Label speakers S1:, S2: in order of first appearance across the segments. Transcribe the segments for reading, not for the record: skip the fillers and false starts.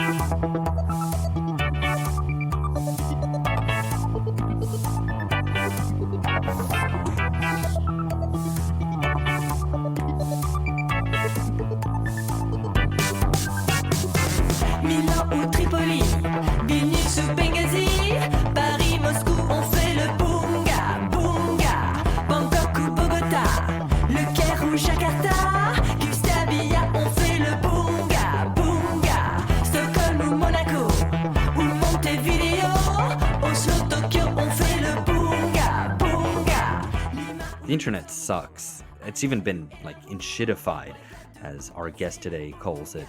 S1: Milan ou Tripoli, Vilnius ou Benghazi, Paris, Moscou, on fait le bunga, bunga. Bangkok ou Bogota, Le Caire ou Jakarta, Gustavia, on fait le bunga, bunga. Stockholm ou Monaco, ou Montevideo, Oslo, Tokyo, on fait le bunga, bunga.
S2: The internet sucks. It's even been like inshitified, as our guest today calls it.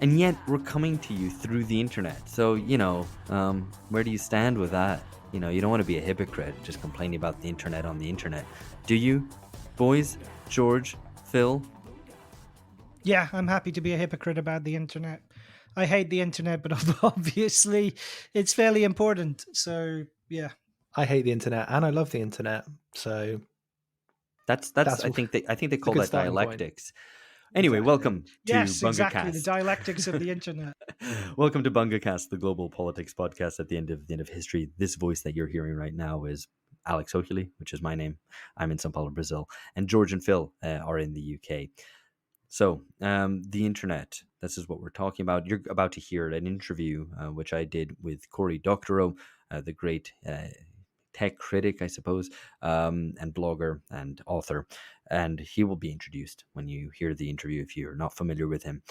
S2: And yet we're coming to you through the internet. So, where do you stand with that? You don't want to be a hypocrite just complaining about the internet on the internet. Do you? Boys? George? Phil?
S3: Yeah, I'm happy to be a hypocrite about the internet. I hate the internet, but obviously it's fairly important. So, yeah.
S4: I hate the internet and I love the internet. So
S2: that's I think they call that dialectics.
S4: Point.
S2: Anyway,
S4: Exactly.
S2: Welcome to
S3: Yes,
S2: BungaCast.
S3: exactly, the dialectics of the internet.
S2: Welcome to BungaCast, the global politics podcast at the end of history. This voice that you're hearing right now is Alex O'Huley, which is my name. I'm in São Paulo, Brazil. And George and Phil are in the UK. So, the internet, this is what we're talking about. You're about to hear an interview, which I did with Cory Doctorow, the great tech critic, I suppose, and blogger and author. And he will be introduced when you hear the interview if you're not familiar with him.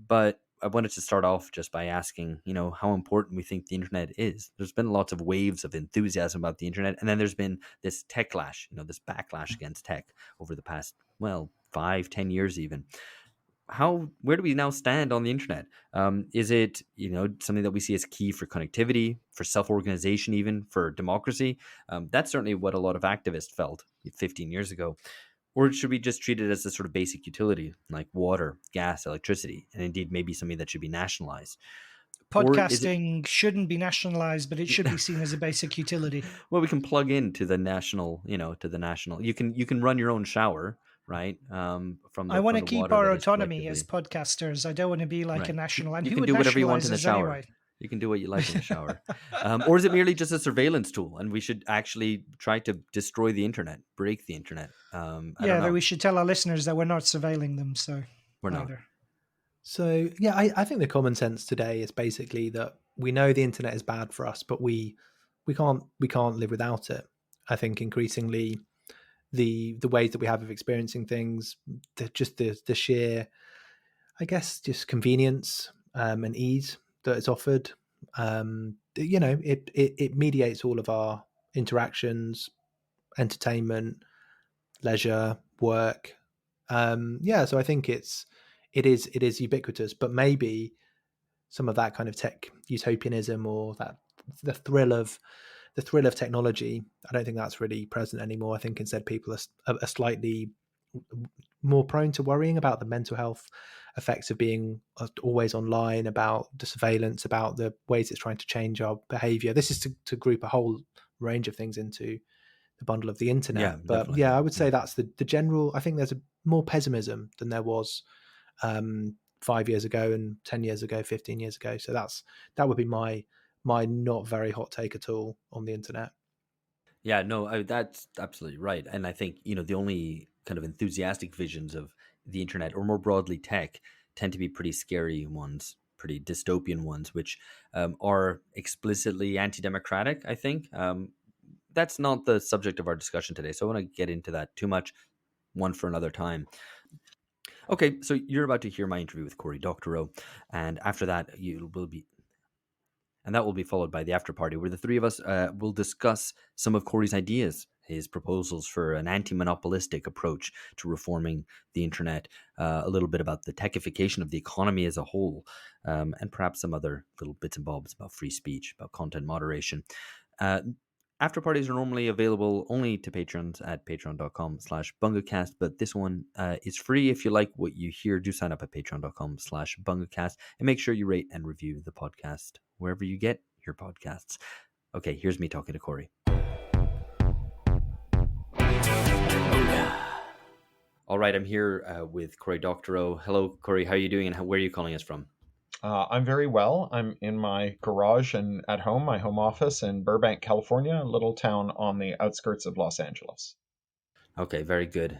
S2: But I wanted to start off just by asking, how important we think the internet is. There's been lots of waves of enthusiasm about the internet, and then there's been this techlash, this backlash against tech over the past, 5-10 years even. Where do we now stand on the internet? Is it, something that we see as key for connectivity, for self-organization, even for democracy? That's certainly what a lot of activists felt 15 years ago. Or should we just treat it as a sort of basic utility like water, gas, electricity, and indeed maybe something that should be nationalized?
S3: Podcasting shouldn't be nationalized, but it should be seen as a basic utility.
S2: Well, we can plug into the national, You can run your own shower, right?
S3: I want to keep our autonomy as podcasters. I don't want to be like a national. And
S2: you
S3: who
S2: can
S3: would
S2: do whatever you want in the
S3: nationalize us
S2: shower.
S3: anyway?
S2: You can do what you like in the shower. Or is it merely just a surveillance tool and we should actually try to destroy the internet, break the internet?
S3: But we should tell our listeners that we're not surveilling them. So
S2: we're not.
S4: So, yeah, I think the common sense today is basically that we know the internet is bad for us, but we can't live without it. I think increasingly the ways that we have of experiencing things, the sheer, I guess, just convenience and ease that it's offered. It mediates all of our interactions, entertainment, leisure, work. So I think it is ubiquitous, but maybe some of that kind of tech utopianism or that the thrill of technology, I don't think that's really present anymore. I think instead people are slightly more prone to worrying about the mental health effects of being always online, about the surveillance, about the ways it's trying to change our behavior. This is to group a whole range of things into the bundle of the internet.
S2: Yeah,
S4: but
S2: definitely.
S4: I would say that's the general. I think there's more pessimism than there was 5 years ago and 10 years ago, 15 years ago. So that would be my not very hot take at all on the internet.
S2: Yeah, no, that's absolutely right. And I think, the only kind of enthusiastic visions of the internet, or more broadly tech, tend to be pretty scary ones, pretty dystopian ones, which are explicitly anti-democratic, I think. That's not the subject of our discussion today, so I want to get into that too much, one for another time. Okay, so you're about to hear my interview with Cory Doctorow, and after that, that will be followed by the after party, where the three of us will discuss some of Cory's ideas, his proposals for an anti-monopolistic approach to reforming the internet, a little bit about the techification of the economy as a whole, and perhaps some other little bits and bobs about free speech, about content moderation. After parties are normally available only to patrons at patreon.com/bungacast, but this one is free. If you like what you hear, do sign up at patreon.com/bungacast and make sure you rate and review the podcast wherever you get your podcasts. Okay, here's me talking to Cory. All right, I'm here with Cory Doctorow. Hello, Cory. How are you doing and where are you calling us from?
S5: I'm very well. I'm in my garage and at home, my home office in Burbank, California, a little town on the outskirts of Los Angeles.
S2: Okay, very good.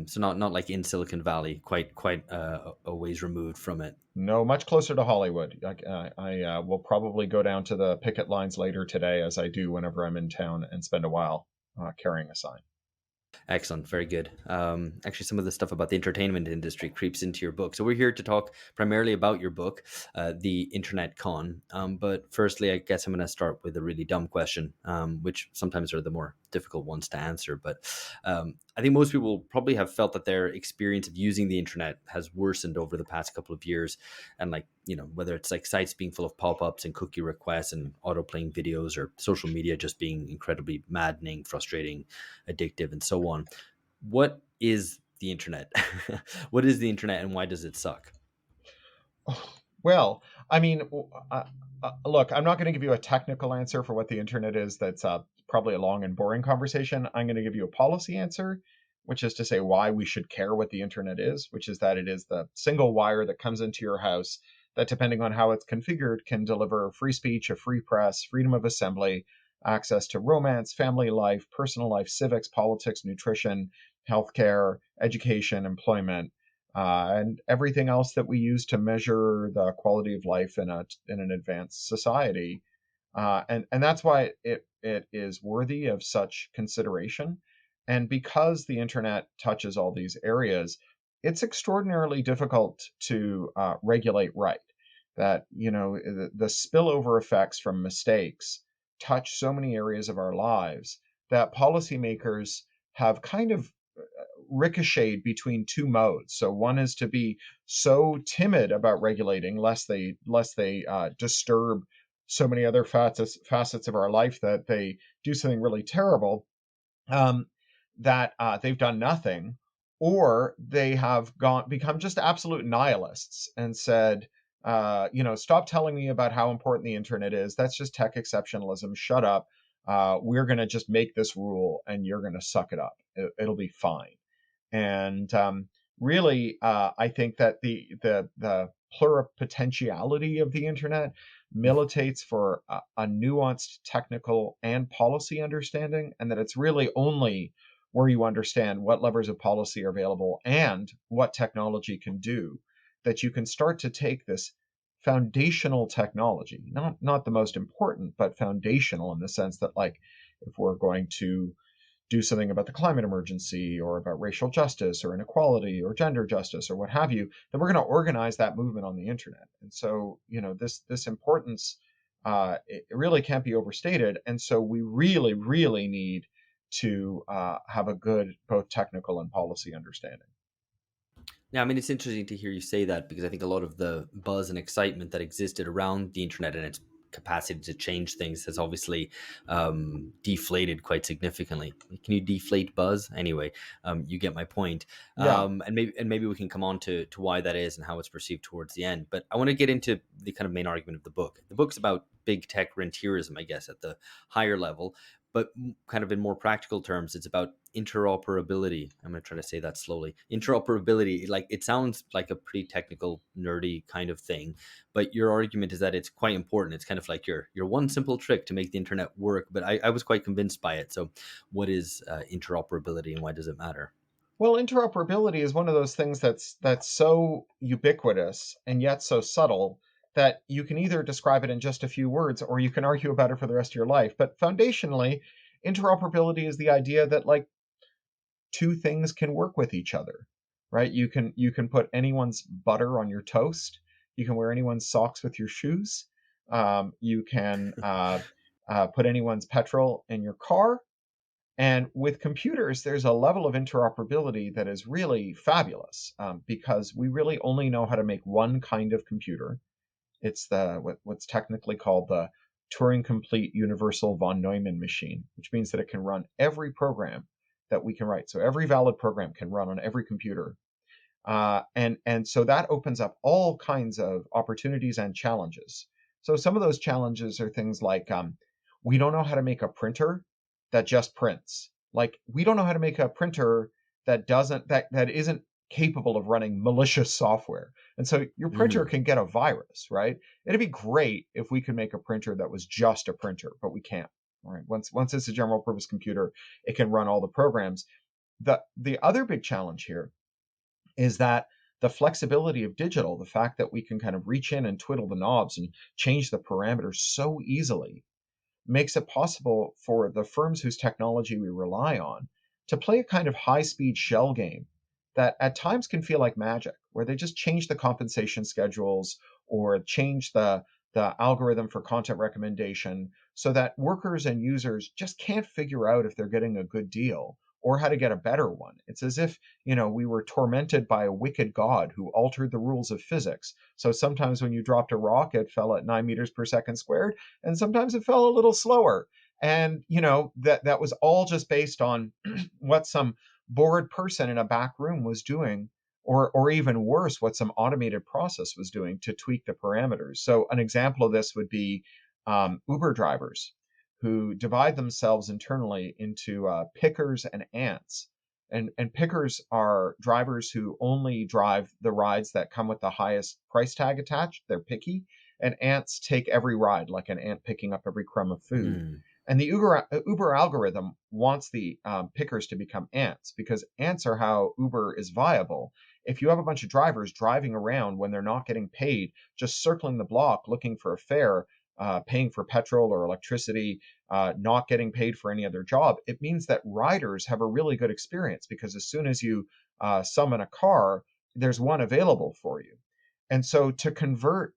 S2: So not like in Silicon Valley, quite a ways removed from it.
S5: No, much closer to Hollywood. I will probably go down to the picket lines later today, as I do whenever I'm in town, and spend a while carrying a sign.
S2: Excellent, very good. Actually, some of the stuff about the entertainment industry creeps into your book. So we're here to talk primarily about your book, The Internet Con. But firstly, I guess I'm going to start with a really dumb question, which sometimes are the more difficult ones to answer. But I think most people probably have felt that their experience of using the internet has worsened over the past couple of years. And like, whether it's like sites being full of pop-ups and cookie requests and auto-playing videos, or social media just being incredibly maddening, frustrating, addictive, and so on. What is the internet? What is the internet, and why does it suck?
S5: Well, I mean, look, I'm not going to give you a technical answer for what the internet is. That's probably a long and boring conversation. I'm going to give you a policy answer, which is to say why we should care what the internet is, which is that it is the single wire that comes into your house that, depending on how it's configured, can deliver free speech, a free press, freedom of assembly, access to romance, family life, personal life, civics, politics, nutrition, healthcare, education, employment, and everything else that we use to measure the quality of life in an advanced society. And that's why it is worthy of such consideration. And because the internet touches all these areas, it's extraordinarily difficult to regulate right. That, the spillover effects from mistakes touch so many areas of our lives that policymakers have kind of ricocheted between two modes. So one is to be so timid about regulating, lest they disturb so many other facets of our life that they do something really terrible, that they've done nothing, or they have become just absolute nihilists and said, stop telling me about how important the internet is. That's just tech exceptionalism. Shut up. We're going to just make this rule, and you're going to suck it up. It'll be fine. And really, I think that the pluripotentiality of the internet militates for a nuanced technical and policy understanding, and that it's really only where you understand what levers of policy are available and what technology can do that you can start to take this foundational technology, not the most important, but foundational in the sense that, like, if we're going to do something about the climate emergency or about racial justice or inequality or gender justice or what have you, then we're going to organize that movement on the internet. And so, this importance, it really can't be overstated. And so we really, really need to have a good both technical and policy understanding.
S2: Yeah, I mean, it's interesting to hear you say that, because I think a lot of the buzz and excitement that existed around the internet and its capacity to change things has obviously deflated quite significantly. Can you deflate buzz? Anyway, you get my point.
S5: Yeah.
S2: And maybe we can come on to why that is and how it's perceived towards the end. But I want to get into the kind of main argument of the book. The book's about big tech rentierism, I guess, at the higher level. But kind of in more practical terms, it's about interoperability. I'm going to try to say that slowly. Interoperability, like, it sounds like a pretty technical, nerdy kind of thing, but your argument is that it's quite important. It's kind of like your one simple trick to make the internet work. But I was quite convinced by it. So what is interoperability, and why does it matter?
S5: Well, interoperability is one of those things that's so ubiquitous and yet so subtle that you can either describe it in just a few words or you can argue about it for the rest of your life. But foundationally, interoperability is the idea that, like, two things can work with each other, right? You can put anyone's butter on your toast. You can wear anyone's socks with your shoes. You can put anyone's petrol in your car. And with computers, there's a level of interoperability that is really fabulous, because we really only know how to make one kind of computer. It's what's technically called the Turing Complete Universal von Neumann machine, which means that it can run every program that we can write. So every valid program can run on every computer. And so that opens up all kinds of opportunities and challenges. So some of those challenges are things like, we don't know how to make a printer that just prints. Like, we don't know how to make a printer that isn't capable of running malicious software. And so your printer can get a virus, right? It'd be great if we could make a printer that was just a printer, but we can't. Right? Once it's a general purpose computer, it can run all the programs. The other big challenge here is that the flexibility of digital, the fact that we can kind of reach in and twiddle the knobs and change the parameters so easily, makes it possible for the firms whose technology we rely on to play a kind of high-speed shell game that at times can feel like magic, where they just change the compensation schedules or change the algorithm for content recommendation so that workers and users just can't figure out if they're getting a good deal or how to get a better one. It's as if, we were tormented by a wicked god who altered the rules of physics. So sometimes when you dropped a rock, it fell at 9 meters per second squared, and sometimes it fell a little slower. And, that was all just based on what some bored person in a back room was doing, or even worse, what some automated process was doing to tweak the parameters. So an example of this would be Uber drivers who divide themselves internally into pickers and ants. And pickers are drivers who only drive the rides that come with the highest price tag attached. They're picky. And ants take every ride, like an ant picking up every crumb of food. And the Uber algorithm wants the pickers to become ants, because ants are how Uber is viable. If you have a bunch of drivers driving around when they're not getting paid, just circling the block looking for a fare, paying for petrol or electricity, not getting paid for any other job, it means that riders have a really good experience, because as soon as you summon a car, there's one available for you. And so to convert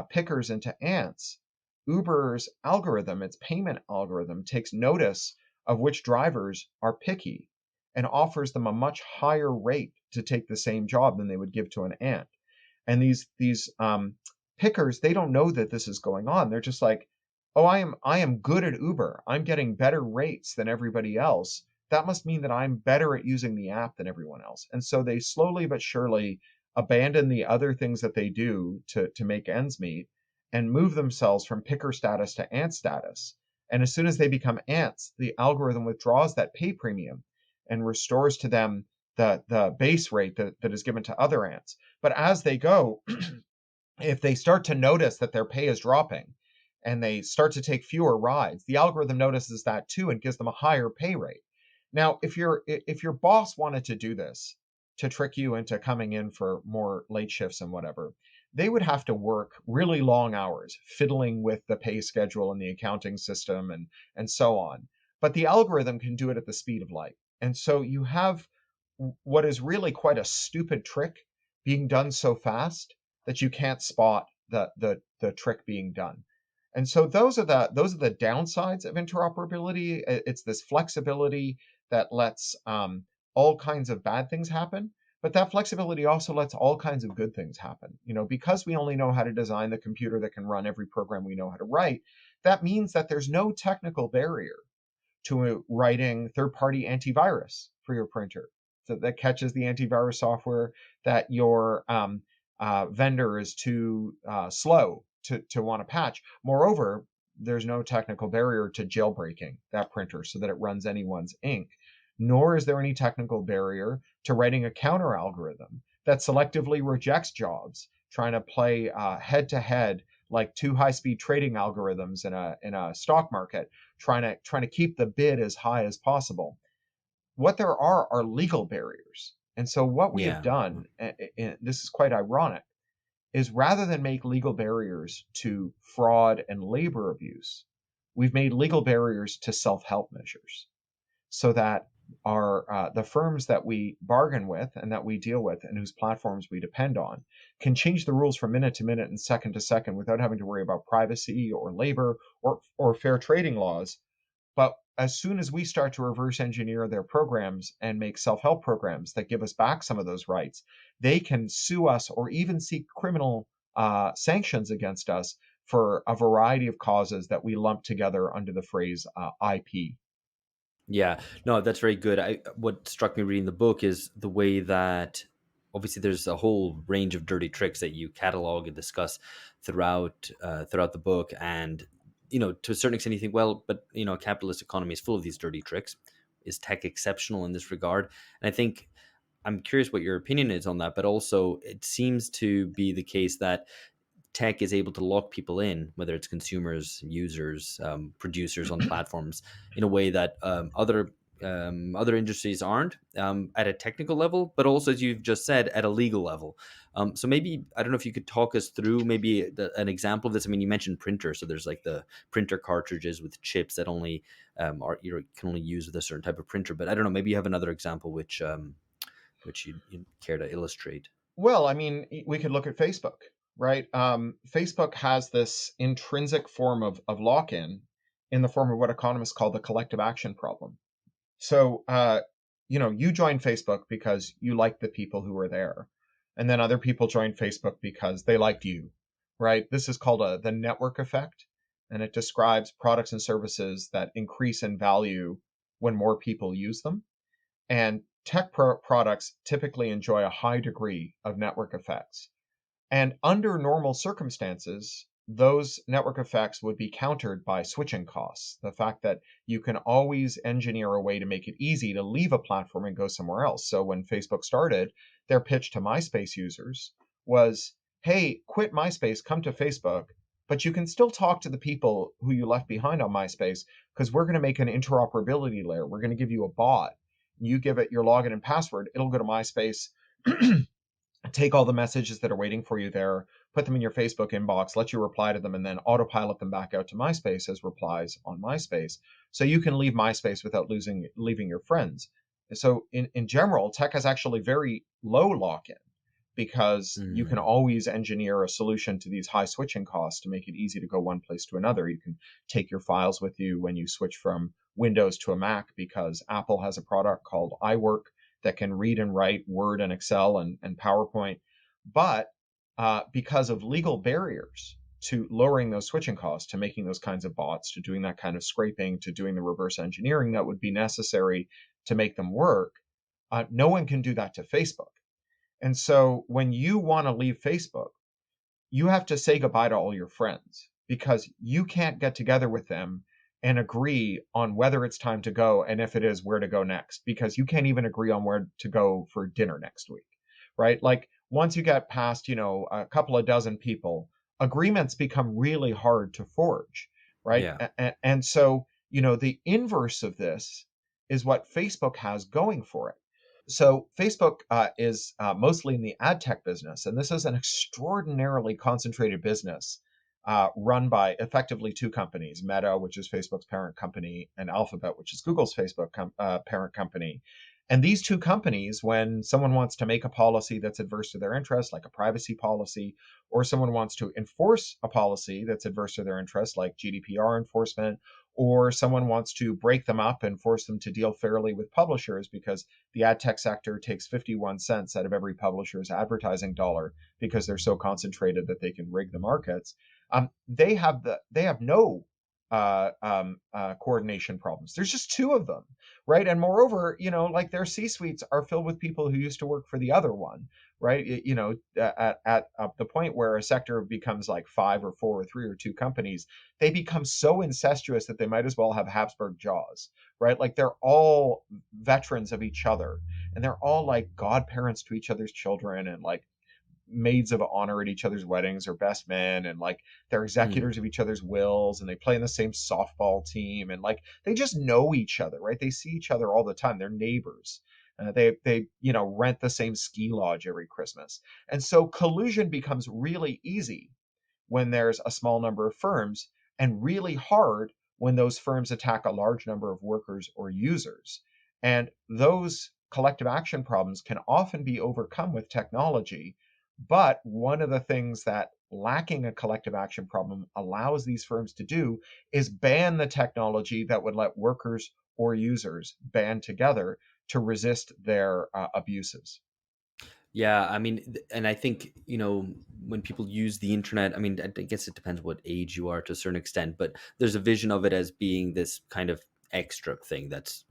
S5: pickers into ants, Uber's algorithm, its payment algorithm, takes notice of which drivers are picky and offers them a much higher rate to take the same job than they would give to an ant. And these pickers, they don't know that this is going on. They're just like, oh, I am good at Uber. I'm getting better rates than everybody else. That must mean that I'm better at using the app than everyone else. And so they slowly but surely abandon the other things that they do to make ends meet and move themselves from picker status to ant status. And as soon as they become ants, the algorithm withdraws that pay premium and restores to them the base rate that is given to other ants. But as they go, if they start to notice that their pay is dropping and they start to take fewer rides, the algorithm notices that too and gives them a higher pay rate. Now, if your boss wanted to do this to trick you into coming in for more late shifts and whatever, they would have to work really long hours fiddling with the pay schedule and the accounting system and so on. But the algorithm can do it at the speed of light. And so you have what is really quite a stupid trick being done so fast that you can't spot the trick being done. And so those are the downsides of interoperability. It's this flexibility that lets all kinds of bad things happen, but that flexibility also lets all kinds of good things happen. Because we only know how to design the computer that can run every program we know how to write, that means that there's no technical barrier to writing third-party antivirus for your printer that catches the antivirus software that your vendor is too slow to want to patch. Moreover, there's no technical barrier to jailbreaking that printer so that it runs anyone's ink, nor is there any technical barrier to writing a counter algorithm that selectively rejects jobs, trying to play head-to-head like two high-speed trading algorithms in a stock market, trying to keep the bid as high as possible. What there are legal barriers. And so what we have done, and this is quite ironic, is rather than make legal barriers to fraud and labor abuse, we've made legal barriers to self-help measures, so that the firms that we bargain with and that we deal with and whose platforms we depend on can change the rules from minute to minute and second to second without having to worry about privacy or labor or fair trading laws. But as soon as we start to reverse engineer their programs and make self-help programs that give us back some of those rights, they can sue us or even seek criminal sanctions against us for a variety of causes that we lump together under the phrase IP.
S2: Yeah, no, that's very good. What struck me reading the book is the way that obviously there's a whole range of dirty tricks that you catalog and discuss throughout the book. And, to a certain extent you think, well, but, a capitalist economy is full of these dirty tricks. Is tech exceptional in this regard? And I think I'm curious what your opinion is on that, but also it seems to be the case that tech is able to lock people in, whether it's consumers, users, producers on platforms, in a way that other industries aren't, at a technical level, but also, as you've just said, at a legal level. So maybe, I don't know if you could talk us through maybe an example of this. I mean, you mentioned printers, so there's like the printer cartridges with chips that only can only use with a certain type of printer. But I don't know, maybe you have another example which you'd care to illustrate.
S5: Well, I mean, we could look at Facebook, right? Facebook has this intrinsic form of lock-in in the form of what economists call the collective action problem. So, you join Facebook because you like the people who are there. And then other people join Facebook because they liked you, right? This is called the network effect. And it describes products and services that increase in value when more people use them. And tech products typically enjoy a high degree of network effects. And under normal circumstances, those network effects would be countered by switching costs. The fact that you can always engineer a way to make it easy to leave a platform and go somewhere else. So when Facebook started, their pitch to MySpace users was, hey, quit MySpace, come to Facebook, but you can still talk to the people who you left behind on MySpace, because we're going to make an interoperability layer. We're going to give you a bot. You give it your login and password, it'll go to MySpace, take all the messages that are waiting for you there, put them in your Facebook inbox, let you reply to them, and then autopilot them back out to MySpace as replies on MySpace. So you can leave MySpace without leaving your friends. So in general, tech has actually very low lock-in, because you can always engineer a solution to these high switching costs to make it easy to go one place to another. You can take your files with you when you switch from Windows to a Mac, because Apple has a product called iWork that can read and write Word and Excel and PowerPoint. But because of legal barriers to lowering those switching costs, to making those kinds of bots, to doing that kind of scraping, to doing the reverse engineering that would be necessary to make them work, no one can do that to Facebook. And so when you want to leave Facebook, you have to say goodbye to all your friends, because you can't get together with them and agree on whether it's time to go, and if it is, where to go next, because you can't even agree on where to go for dinner next week, right? Like, once you get past, a couple of dozen people, agreements become really hard to forge, right?
S2: Yeah.
S5: And so, the inverse of this is what Facebook has going for it. So Facebook is mostly in the ad tech business, and this is an extraordinarily concentrated business run by effectively two companies: Meta, which is Facebook's parent company, and Alphabet, which is Google's Facebook parent company. And these two companies, when someone wants to make a policy that's adverse to their interests, like a privacy policy, or someone wants to enforce a policy that's adverse to their interests, like GDPR enforcement, or someone wants to break them up and force them to deal fairly with publishers, because the ad tech sector takes 51 cents out of every publisher's advertising dollar, because they're so concentrated that they can rig the markets. They have no coordination problems. There's just two of them, right? And moreover, like, their C-suites are filled with people who used to work for the other one, right? At the point where a sector becomes like 5 or 4 or 3 or 2 companies, they become so incestuous that they might as well have Habsburg jaws, right? Like, they're all veterans of each other, and they're all like godparents to each other's children, and like maids of honor at each other's weddings, or best men, and like they're executors of each other's wills, and they play in the same softball team, and like they just know each other, right? They see each other all the time. They're neighbors. They rent the same ski lodge every Christmas. And so collusion becomes really easy when there's a small number of firms, and really hard when those firms attack a large number of workers or users. And those collective action problems can often be overcome with technology. But one of the things that lacking a collective action problem allows these firms to do is ban the technology that would let workers or users band together to resist their abuses.
S2: Yeah, I mean, and I think, when people use the internet, I mean, I guess it depends what age you are to a certain extent, but there's a vision of it as being this kind of extra thing that's,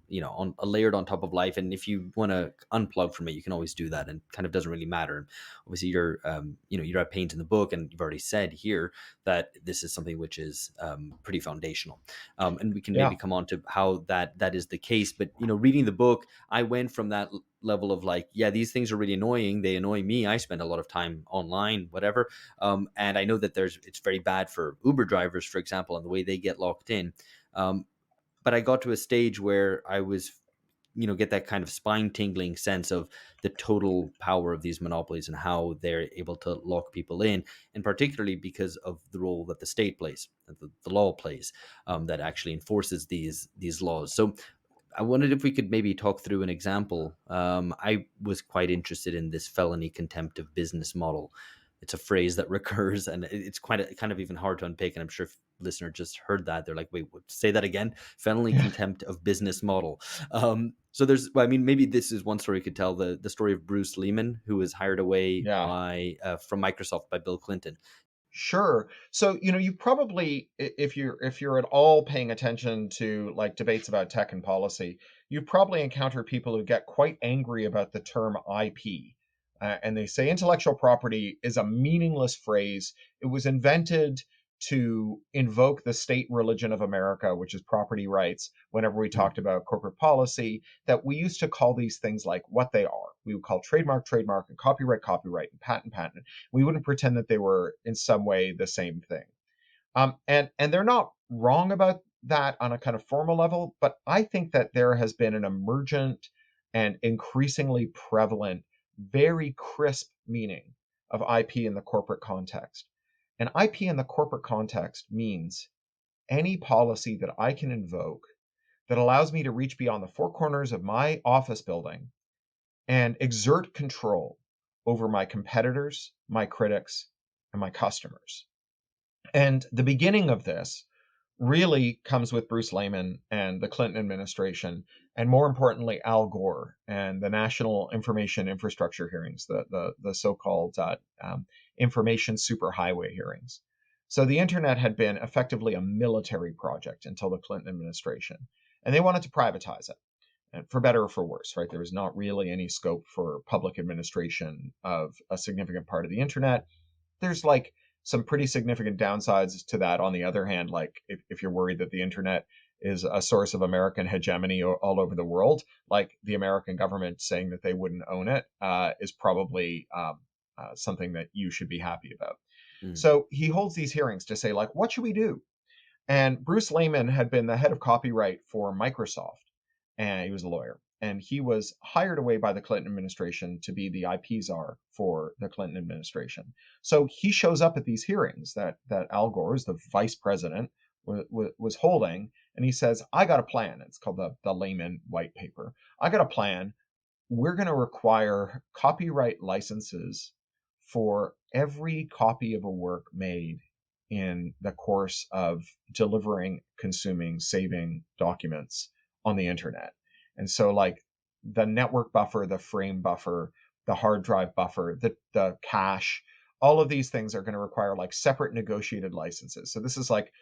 S2: layered on top of life. And if you want to unplug from it, you can always do that, and kind of doesn't really matter. And obviously you're, you're at pains in the book, and you've already said here that this is something which is pretty foundational. And we can maybe come on to how that is the case. But, reading the book, I went from that level of like, yeah, these things are really annoying. They annoy me. I spend a lot of time online, whatever. And I know that it's very bad for Uber drivers, for example, and the way they get locked in. But I got to a stage where I was, get that kind of spine tingling sense of the total power of these monopolies and how they're able to lock people in, and particularly because of the role that the state plays, that the law plays, that actually enforces these laws. So I wondered if we could maybe talk through an example. I was quite interested in this felony contempt of business model. It's a phrase that recurs, and it's kind of even hard to unpick. And I'm sure if listener just heard that, they're like, "Wait, what, say that again?" Felony contempt of business model. So well, I mean, maybe this is one story you could tell, the story of Bruce Lehman, who was hired away by from Microsoft by Bill Clinton.
S5: Sure. So, you probably, if you're at all paying attention to like debates about tech and policy, you probably encounter people who get quite angry about the term IP. And they say intellectual property is a meaningless phrase. It was invented to invoke the state religion of America, which is property rights, whenever we talked about corporate policy, that we used to call these things like what they are. We would call trademark, and copyright, and patent. We wouldn't pretend that they were in some way the same thing. And they're not wrong about that on a kind of formal level, but I think that there has been an emergent and increasingly prevalent, very crisp meaning of IP in the corporate context. And IP in the corporate context means any policy that I can invoke that allows me to reach beyond the four corners of my office building and exert control over my competitors, my critics, and my customers. And the beginning of this really comes with Bruce Lehman and the Clinton administration, and more importantly, Al Gore and the National Information Infrastructure hearings, the so-called information superhighway hearings. So the internet had been effectively a military project until the Clinton administration, and they wanted to privatize it, and for better or for worse, right? There was not really any scope for public administration of a significant part of the internet. There's like some pretty significant downsides to that. On the other hand, like if you're worried that the internet is a source of American hegemony all over the world, like the American government saying that they wouldn't own it is probably something that you should be happy about. So he holds these hearings to say, like, what should we do? And Bruce Lehman had been the head of copyright for Microsoft, and he was a lawyer. And he was hired away by the Clinton administration to be the IP czar for the Clinton administration. So he shows up at these hearings that Al Gore, the vice president, was holding, and he says, I got a plan. It's called the Lehman White Paper. I got a plan. We're going to require copyright licenses for every copy of a work made in the course of delivering, consuming, saving documents on the internet. And so like the network buffer, the frame buffer, the hard drive buffer, the cache, all of these things are going to require like separate negotiated licenses. So this is like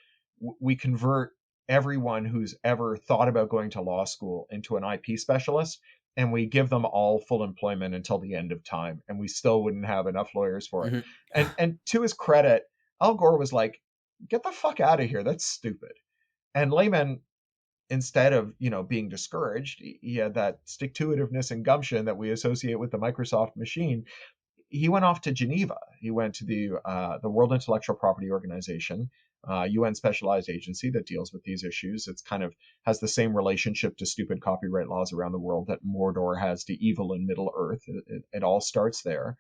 S5: we convert everyone who's ever thought about going to law school into an IP specialist, and we give them all full employment until the end of time, and we still wouldn't have enough lawyers for it. And to his credit, Al Gore was like, get the fuck out of here. That's stupid. And Lehman, instead of being discouraged, he had that stick-to-itiveness and gumption that we associate with the Microsoft machine. He went off to Geneva. He went to the World Intellectual Property Organization, UN specialized agency that deals with these issues. It's kind of has the same relationship to stupid copyright laws around the world that Mordor has to evil in Middle Earth. It all starts there.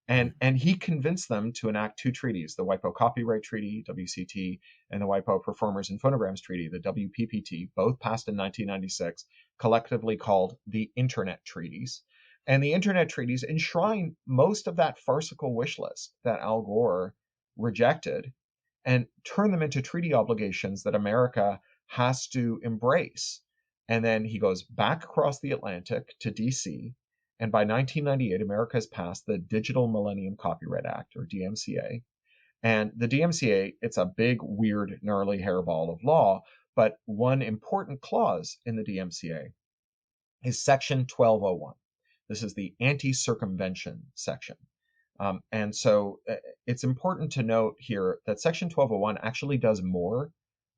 S5: And he convinced them to enact two treaties, the WIPO Copyright Treaty, WCT, and the WIPO Performers and Phonograms Treaty, the WPPT, both passed in 1996, collectively called the Internet Treaties. And the Internet Treaties enshrine most of that farcical wish list that Al Gore rejected and turn them into treaty obligations that America has to embrace. And then he goes back across the Atlantic to DC. And by 1998, America has passed the Digital Millennium Copyright Act, or DMCA. And the DMCA, it's a big, weird, gnarly hairball of law. But one important clause in the DMCA is Section 1201. This is the anti-circumvention section. And so it's important to note here that Section 1201 actually does more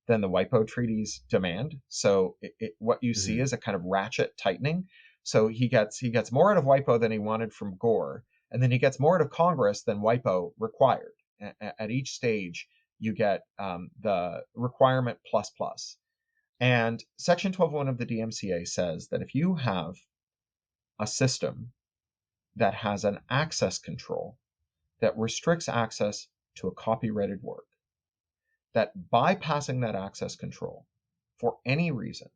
S5: than the WIPO treaties demand. So what you see is a kind of ratchet tightening. So he gets more out of WIPO than he wanted from Gore, and then he gets more out of Congress than WIPO required. At each stage, you get the requirement plus plus. And Section 12.1 of the DMCA says that if you have a system that has an access control that restricts access to a copyrighted work, that bypassing that access control for any reason,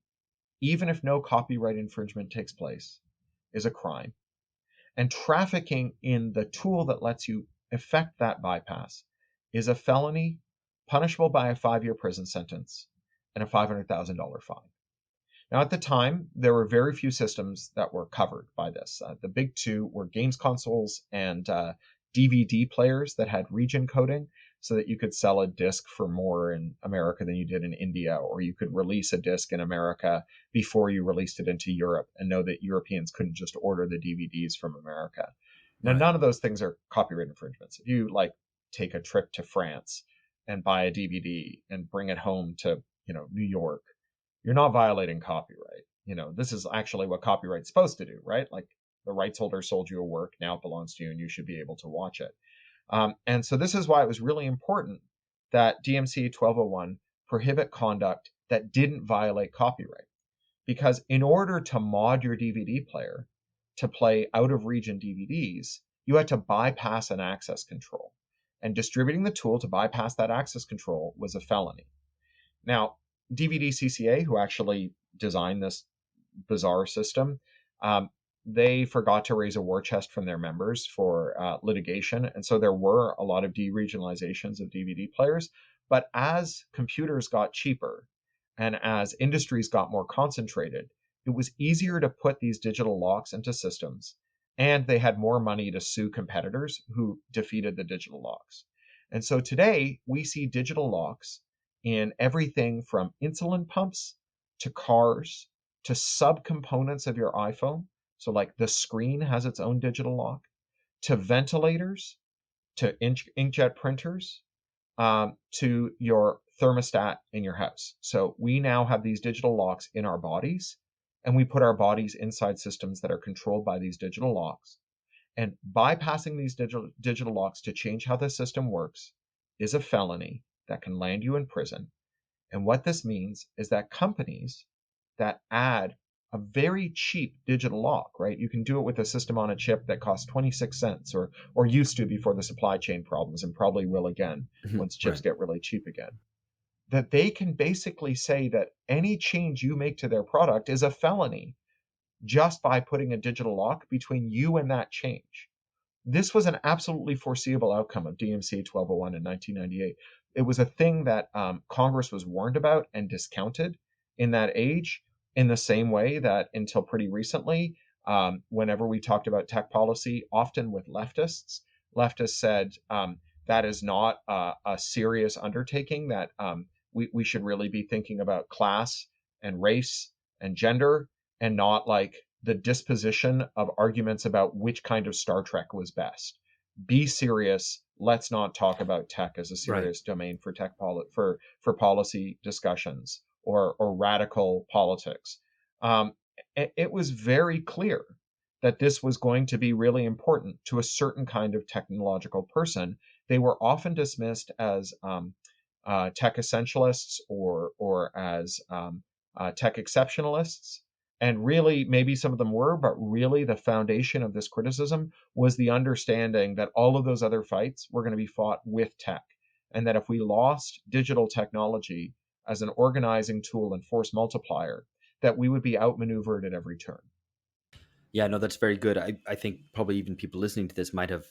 S5: even if no copyright infringement takes place, is a crime. And trafficking in the tool that lets you effect that bypass is a felony punishable by a 5-year prison sentence and a $500,000 fine. Now, at the time, there were very few systems that were covered by this. The big two were games consoles and DVD players that had region coding, so that you could sell a disc for more in America than you did in India, or you could release a disc in America before you released it into Europe and know that Europeans couldn't just order the DVDs from America. Now, none of those things are copyright infringements. If you take a trip to France and buy a DVD and bring it home to, New York, you're not violating copyright. This is actually what copyright's supposed to do, right? Like, the rights holder sold you a work, now it belongs to you and you should be able to watch it. And so this is why it was really important that DMCA 12.01 prohibit conduct that didn't violate copyright. Because in order to mod your DVD player to play out-of-region DVDs, you had to bypass an access control. And distributing the tool to bypass that access control was a felony. Now, DVD CCA, who actually designed this bizarre system, they forgot to raise a war chest from their members for litigation. And so there were a lot of deregionalizations of DVD players. But as computers got cheaper and as industries got more concentrated, it was easier to put these digital locks into systems. And they had more money to sue competitors who defeated the digital locks. And so today we see digital locks in everything from insulin pumps to cars to subcomponents of your iPhone. So like the screen has its own digital lock, to ventilators, to inkjet printers, to your thermostat in your house. So we now have these digital locks in our bodies, and we put our bodies inside systems that are controlled by these digital locks. And bypassing these digital locks to change how the system works is a felony that can land you in prison. And what this means is that companies that add a very cheap digital lock, right? You can do it with a system on a chip that costs 26 cents or used to before the supply chain problems, and probably will again once chips get really cheap again. That they can basically say that any change you make to their product is a felony just by putting a digital lock between you and that change. This was an absolutely foreseeable outcome of DMCA 12.01 in 1998. It was a thing that Congress was warned about and discounted in that age, in the same way that until pretty recently, whenever we talked about tech policy, often with leftists said that is not a serious undertaking, that we should really be thinking about class and race and gender, and not like the disposition of arguments about which kind of Star Trek was best. Be serious. Let's not talk about tech as a serious domain for for policy discussions or radical politics. It was very clear that this was going to be really important to a certain kind of technological person. They were often dismissed as tech essentialists or as tech exceptionalists. And really, maybe some of them were, but really the foundation of this criticism was the understanding that all of those other fights were going to be fought with tech. And that if we lost digital technology as an organizing tool and force multiplier, that we would be outmaneuvered at every turn.
S2: Yeah, no, that's very good. I think probably even people listening to this might have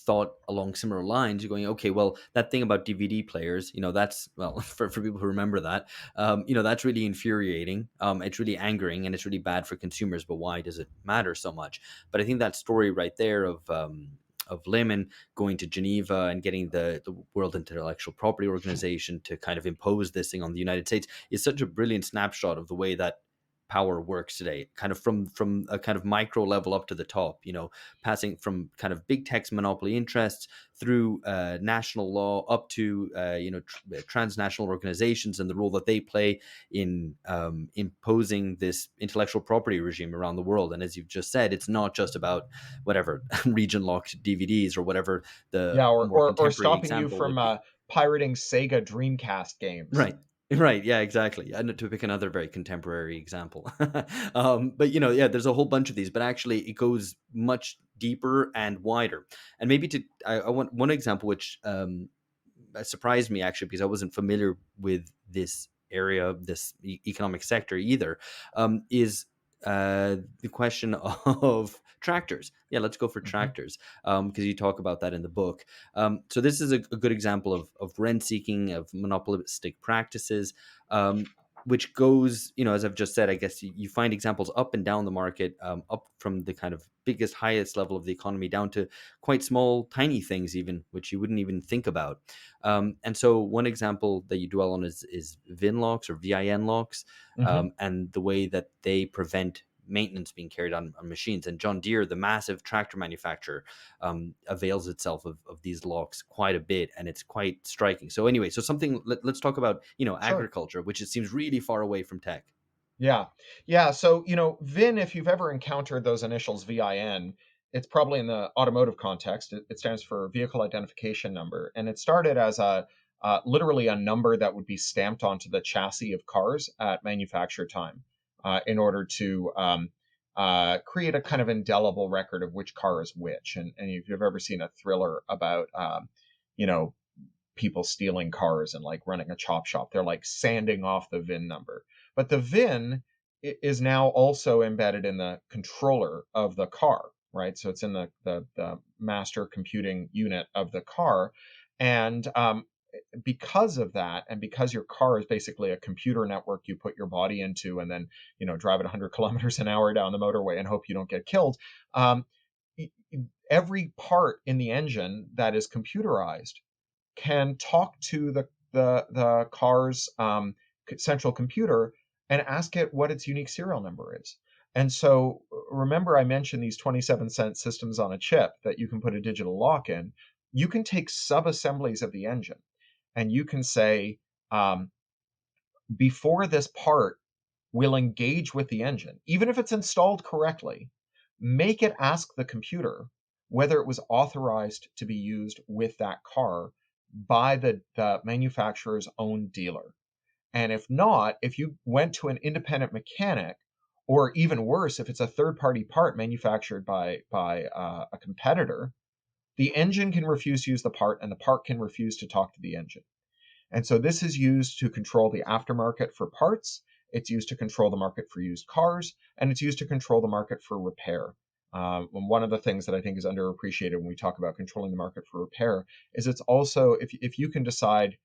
S2: thought along similar lines. You're going, okay, well, that thing about DVD players, that's, well, for people who remember that, that's really infuriating. It's really angering and it's really bad for consumers, but why does it matter so much? But I think that story right there of Lehman going to Geneva and getting the World Intellectual Property Organization to kind of impose this thing on the United States is such a brilliant snapshot of the way that power works today, kind of from a kind of micro level up to the top, passing from kind of big tech's monopoly interests through national law up to transnational organizations and the role that they play in imposing this intellectual property regime around the world. And as you've just said, it's not just about whatever region locked DVDs or whatever the
S5: Yeah,
S2: more
S5: or
S2: contemporary
S5: stopping you
S2: example would
S5: from
S2: be.
S5: pirating Sega Dreamcast games.
S2: Right. Yeah, exactly. And to pick another very contemporary example. But, there's a whole bunch of these, but actually it goes much deeper and wider. And maybe I want one example, which surprised me actually, because I wasn't familiar with this area, this economic sector either, is the question of tractors. Yeah, let's go for tractors, because you talk about that in the book. So this is a good example of rent seeking, of monopolistic practices, which goes, as I've just said, I guess you find examples up and down the market, up from the kind of biggest, highest level of the economy down to quite small, tiny things even, which you wouldn't even think about. And so one example that you dwell on is VIN locks or VIN locks, and the way that they prevent maintenance being carried on machines. And John Deere, the massive tractor manufacturer, avails itself of these locks quite a bit, and it's quite striking. So anyway, let's talk about,
S5: Sure.
S2: agriculture, which it seems really far away from tech.
S5: Yeah. So, VIN, if you've ever encountered those initials VIN, it's probably in the automotive context. It stands for Vehicle Identification Number. And it started as literally a number that would be stamped onto the chassis of cars at manufacture time, in order to create a kind of indelible record of which car is which. And if you've ever seen a thriller about, people stealing cars and like running a chop shop, they're like sanding off the VIN number. But the VIN is now also embedded in the controller of the car, right? So it's in the master computing unit of the car. And because of that, and because your car is basically a computer network you put your body into and then, drive at 100 kilometers an hour down the motorway and hope you don't get killed, every part in the engine that is computerized can talk to the car's central computer and ask it what its unique serial number is. And so remember I mentioned these 27-cent systems on a chip that you can put a digital lock in. You can take sub-assemblies of the engine and you can say, before this part will engage with the engine, even if it's installed correctly, make it ask the computer whether it was authorized to be used with that car by the manufacturer's own dealer. And if not, if you went to an independent mechanic, or even worse, if it's a third-party part manufactured by a competitor, the engine can refuse to use the part and the part can refuse to talk to the engine. And so this is used to control the aftermarket for parts, it's used to control the market for used cars, and it's used to control the market for repair. One of the things that I think is underappreciated when we talk about controlling the market for repair is it's also, if you can decide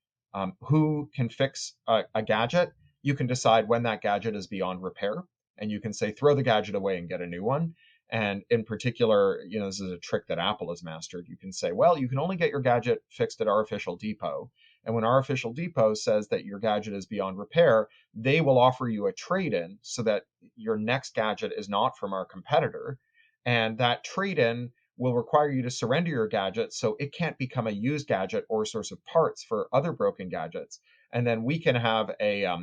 S5: who can fix a gadget, you can decide when that gadget is beyond repair, and you can say, throw the gadget away and get a new one. And in particular, this is a trick that Apple has mastered. You can say, well, you can only get your gadget fixed at our official depot. And when our official depot says that your gadget is beyond repair, they will offer you a trade-in so that your next gadget is not from our competitor. And that trade-in will require you to surrender your gadget so it can't become a used gadget or a source of parts for other broken gadgets. And then we can have a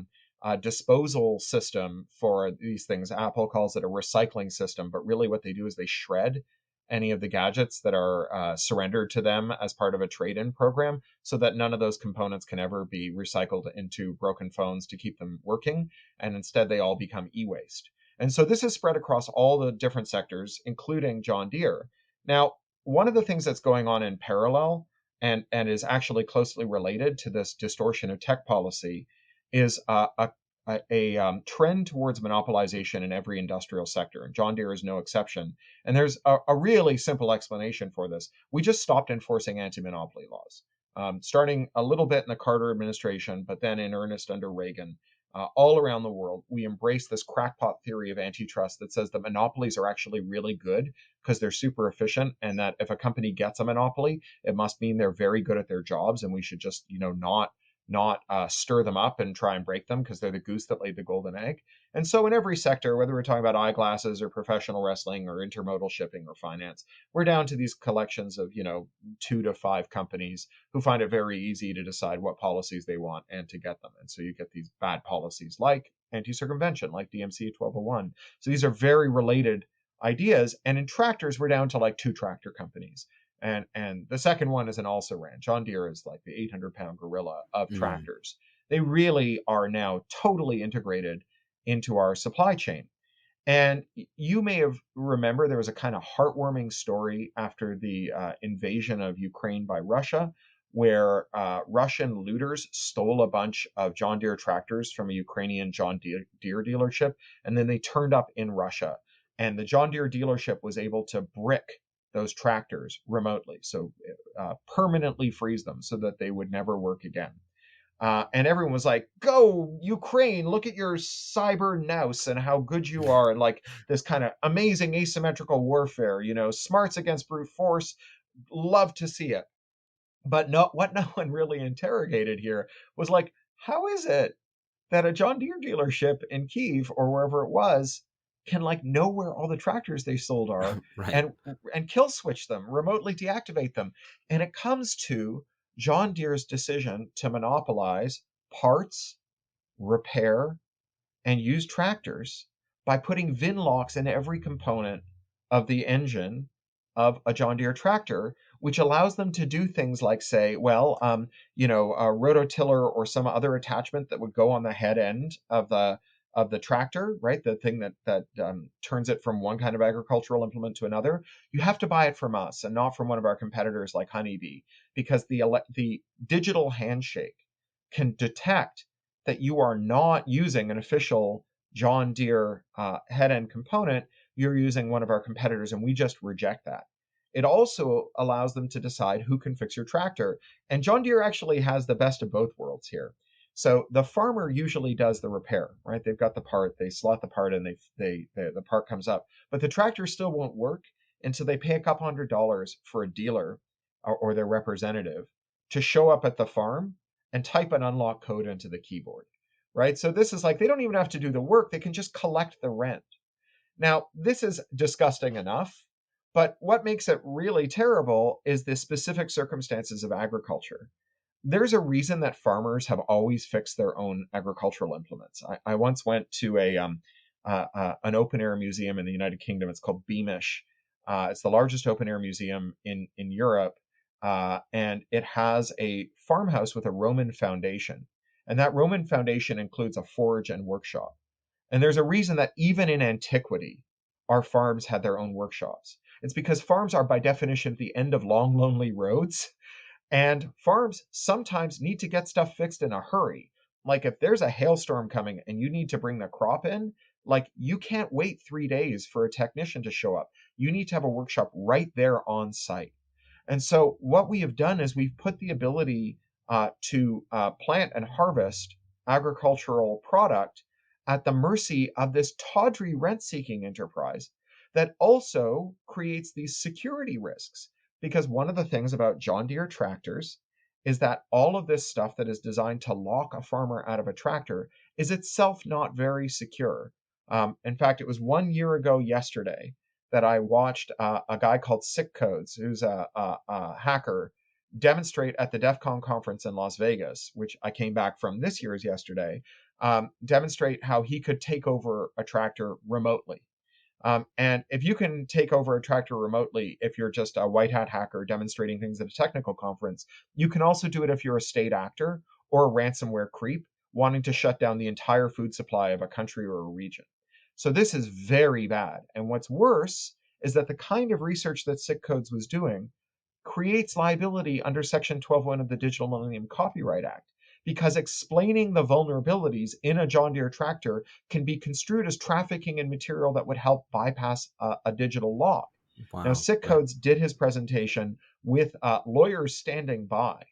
S5: disposal system for these things. Apple calls it a recycling system, but really what they do is they shred any of the gadgets that are surrendered to them as part of a trade-in program so that none of those components can ever be recycled into broken phones to keep them working. And instead they all become e-waste. And so this is spread across all the different sectors, including John Deere. Now, one of the things that's going on in parallel and is actually closely related to this distortion of tech policy is a trend towards monopolization in every industrial sector. And John Deere is no exception. And there's a really simple explanation for this. We just stopped enforcing anti-monopoly laws, starting a little bit in the Carter administration, but then in earnest under Reagan. All around the world, we embrace this crackpot theory of antitrust that says that monopolies are actually really good because they're super efficient, and that if a company gets a monopoly, it must mean they're very good at their jobs, and we should just, not not stir them up and try and break them, because they're the goose that laid the golden egg. And so in every sector, whether we're talking about eyeglasses or professional wrestling or intermodal shipping or finance, we're down to these collections of, 2 to 5 companies who find it very easy to decide what policies they want and to get them. And so you get these bad policies like anti-circumvention, like DMCA 1201. So these are very related ideas. And in tractors, we're down to like 2 tractor companies. And the second one is an also ran. John Deere is like the 800-pound gorilla of tractors. They really are now totally integrated into our supply chain. And you may have remember there was a kind of heartwarming story after the invasion of Ukraine by Russia, where Russian looters stole a bunch of John Deere tractors from a Ukrainian John Deere dealership, and then they turned up in Russia. And the John Deere dealership was able to brick those tractors remotely, so permanently freeze them so that they would never work again. And everyone was like, go Ukraine, look at your cyber nous and how good you are, and like this kind of amazing asymmetrical warfare, smarts against brute force. Love to see it. But what no one really interrogated here was like, how is it that a John Deere dealership in Kyiv or wherever it was can like know where all the tractors they sold are
S2: Right.
S5: and kill switch them, remotely deactivate them? And it comes to John Deere's decision to monopolize parts, repair, and used tractors by putting VIN locks in every component of the engine of a John Deere tractor, which allows them to do things like say, a rototiller or some other attachment that would go on the head end of the tractor, right? The thing that turns it from one kind of agricultural implement to another. You have to buy it from us and not from one of our competitors like Honeybee, because the digital handshake can detect that you are not using an official John Deere head end component. You're using one of our competitors, and we just reject that. It also allows them to decide who can fix your tractor. And John Deere actually has the best of both worlds here. So the farmer usually does the repair, right? They've got the part, they slot the part in, the part comes up. But the tractor still won't work until they pay a couple $100 for a dealer or their representative to show up at the farm and type an unlock code into the keyboard, right? So this is like, they don't even have to do the work. They can just collect the rent. Now, this is disgusting enough, but what makes it really terrible is the specific circumstances of agriculture. There's a reason that farmers have always fixed their own agricultural implements. I once went to an open air museum in the United Kingdom. It's called Beamish. It's the largest open air museum in Europe, and it has a farmhouse with a Roman foundation. And that Roman foundation includes a forge and workshop. And there's a reason that even in antiquity, our farms had their own workshops. It's because farms are by definition at the end of long, lonely roads. And farms sometimes need to get stuff fixed in a hurry. Like if there's a hailstorm coming and you need to bring the crop in, like you can't wait 3 days for a technician to show up. You need to have a workshop right there on site. And so what we have done is we've put the ability to plant and harvest agricultural product at the mercy of this tawdry rent-seeking enterprise that also creates these security risks. Because one of the things about John Deere tractors is that all of this stuff that is designed to lock a farmer out of a tractor is itself not very secure. In fact, it was 1 year ago yesterday that I watched a guy called Sick Codes, who's a hacker, demonstrate at the DEF CON conference in Las Vegas, which I came back from this year's yesterday, demonstrate how he could take over a tractor remotely. And if you can take over a tractor remotely, if you're just a white hat hacker demonstrating things at a technical conference, you can also do it if you're a state actor or a ransomware creep wanting to shut down the entire food supply of a country or a region. So this is very bad. And what's worse is that the kind of research that Sick Codes was doing creates liability under Section 1201 of the Digital Millennium Copyright Act, because explaining the vulnerabilities in a John Deere tractor can be construed as trafficking in material that would help bypass a digital lock.
S2: Wow.
S5: Now, Sick Codes did his presentation with lawyers standing by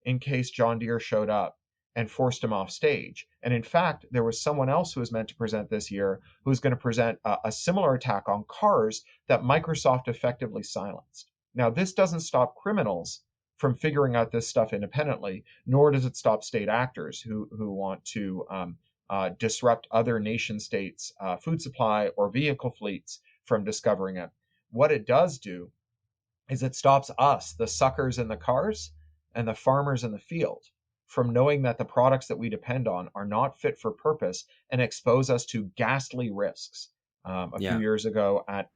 S5: in case John Deere showed up and forced him off stage. And in fact, there was someone else who was meant to present this year who was going to present a similar attack on cars that Microsoft effectively silenced. Now, this doesn't stop criminals from figuring out this stuff independently, nor does it stop state actors who want to disrupt other nation states' food supply or vehicle fleets from discovering it. What it does do is it stops us, the suckers in the cars and the farmers in the field, from knowing that the products that we depend on are not fit for purpose and expose us to ghastly risks. A few
S2: Yeah.
S5: years ago at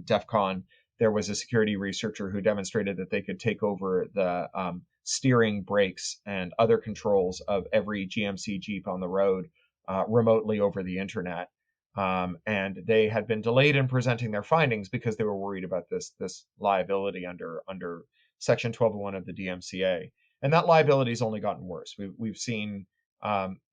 S5: DEF CON, there was a security researcher who demonstrated that they could take over the steering, brakes, and other controls of every GMC Jeep on the road remotely over the internet. And they had been delayed in presenting their findings because they were worried about this liability under Section 1201 of the DMCA. And that liability has only gotten worse. We've seen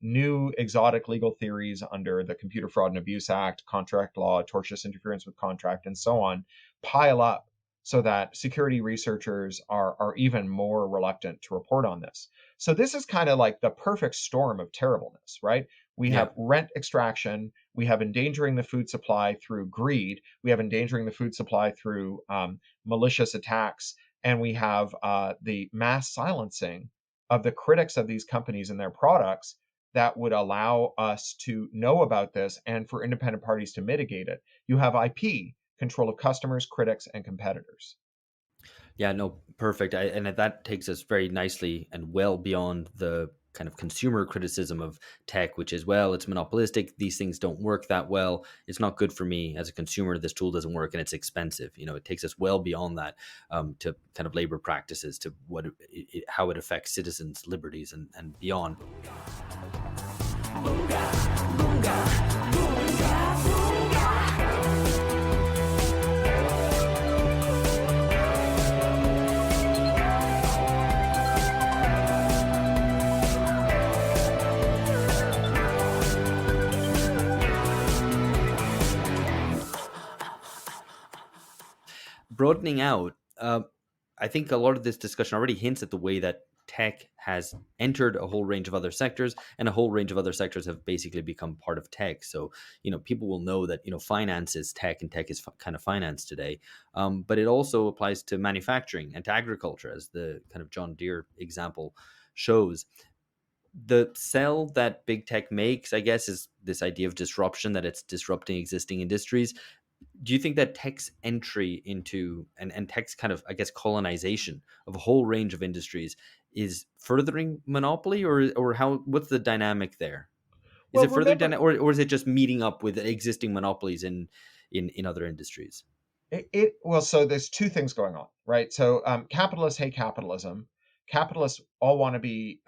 S5: new exotic legal theories under the Computer Fraud and Abuse Act, contract law, tortious interference with contract, and so on pile up, so that security researchers are even more reluctant to report on this. So this is kind of like the perfect storm of terribleness, right? We have rent extraction, we have endangering the food supply through greed, we have endangering the food supply through malicious attacks, and we have the mass silencing of the critics of these companies and their products that would allow us to know about this and for independent parties to mitigate it. You have IP, control of customers, critics, and competitors.
S2: Yeah, no, perfect. And that takes us very nicely and well beyond the kind of consumer criticism of tech, which is, well, it's monopolistic. These things don't work that well. It's not good for me as a consumer. This tool doesn't work and it's expensive. It takes us well beyond that to kind of labor practices, to how it affects citizens' liberties and beyond. Broadening out, I think a lot of this discussion already hints at the way that tech has entered a whole range of other sectors, and a whole range of other sectors have basically become part of tech. So, people will know that, finance is tech and tech is kind of finance today. But it also applies to manufacturing and to agriculture, as the kind of John Deere example shows. The sell that big tech makes, I guess, is this idea of disruption, that it's disrupting existing industries. Do you think that tech's entry into and tech's kind of, I guess, colonization of a whole range of industries is furthering monopoly, or what's the dynamic there? Is
S5: Well,
S2: it further
S5: remember,
S2: or is it just meeting up with existing monopolies in other industries?
S5: well, so there's two things going on, right? So capitalists hate capitalism. Capitalists all want to be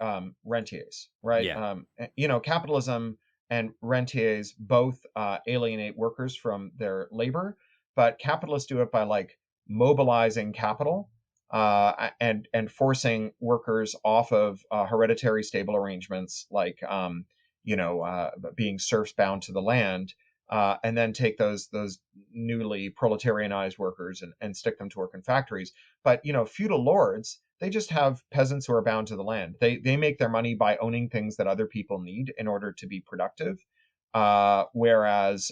S5: rentiers, right?
S2: Yeah.
S5: Capitalism and rentiers both alienate workers from their labor, but capitalists do it by like mobilizing capital and forcing workers off of hereditary stable arrangements, like being serfs bound to the land, and then take those newly proletarianized workers and stick them to work in factories. But feudal lords, they just have peasants who are bound to the land. They make their money by owning things that other people need in order to be productive. Whereas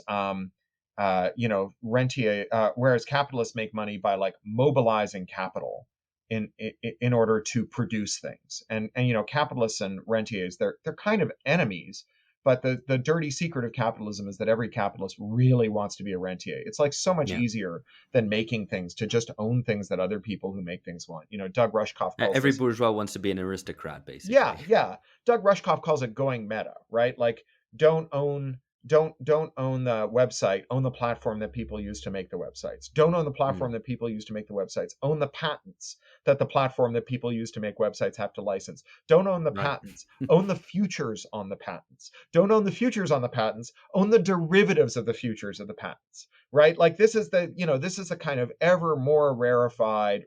S5: whereas capitalists make money by like mobilizing capital in order to produce things. And capitalists and rentiers, they're kind of enemies. But the dirty secret of capitalism is that every capitalist really wants to be a rentier. It's like so much easier than making things to just own things that other people who make things want. Doug Rushkoff calls
S2: Every
S5: this,
S2: bourgeois wants to be an aristocrat, basically.
S5: Yeah. Doug Rushkoff calls it going meta, right? Like don't own the website, own the platform that people use to make the websites. Don't own the platform that people use to make the websites. Own the patents that the platform that people use to make websites have to license. Don't own the patents. Own the futures on the patents. Don't own the futures on the patents. Own the derivatives of the futures of the patents, right? Like this is a kind of ever more rarefied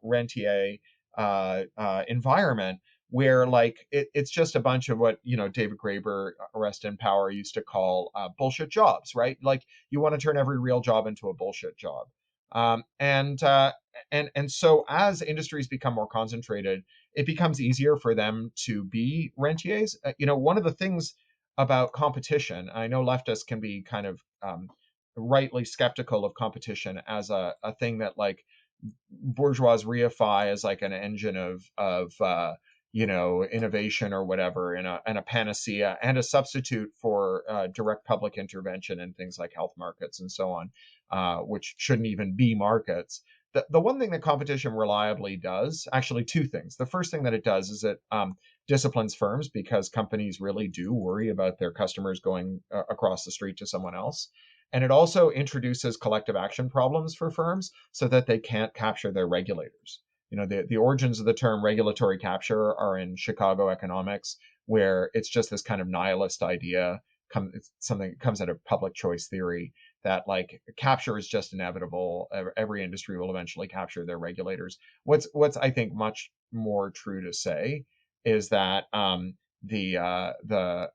S5: rentier environment, where like it's just a bunch of what David Graeber, Rest in Power, used to call bullshit jobs, right? Like you want to turn every real job into a bullshit job, and so as industries become more concentrated, it becomes easier for them to be rentiers. One of the things about competition, I know leftists can be kind of rightly skeptical of competition as a thing that like bourgeoisify as like an engine of innovation or whatever, and a panacea and a substitute for direct public intervention in things like health markets and so on, which shouldn't even be markets. The one thing that competition reliably does, actually two things. The first thing that it does is it disciplines firms, because companies really do worry about their customers going across the street to someone else. And it also introduces collective action problems for firms so that they can't capture their regulators. The origins of the term regulatory capture are in Chicago economics, where it's just this kind of nihilist idea, something that comes out of public choice theory, that like capture is just inevitable. Every industry will eventually capture their regulators. What's I think much more true to say is that the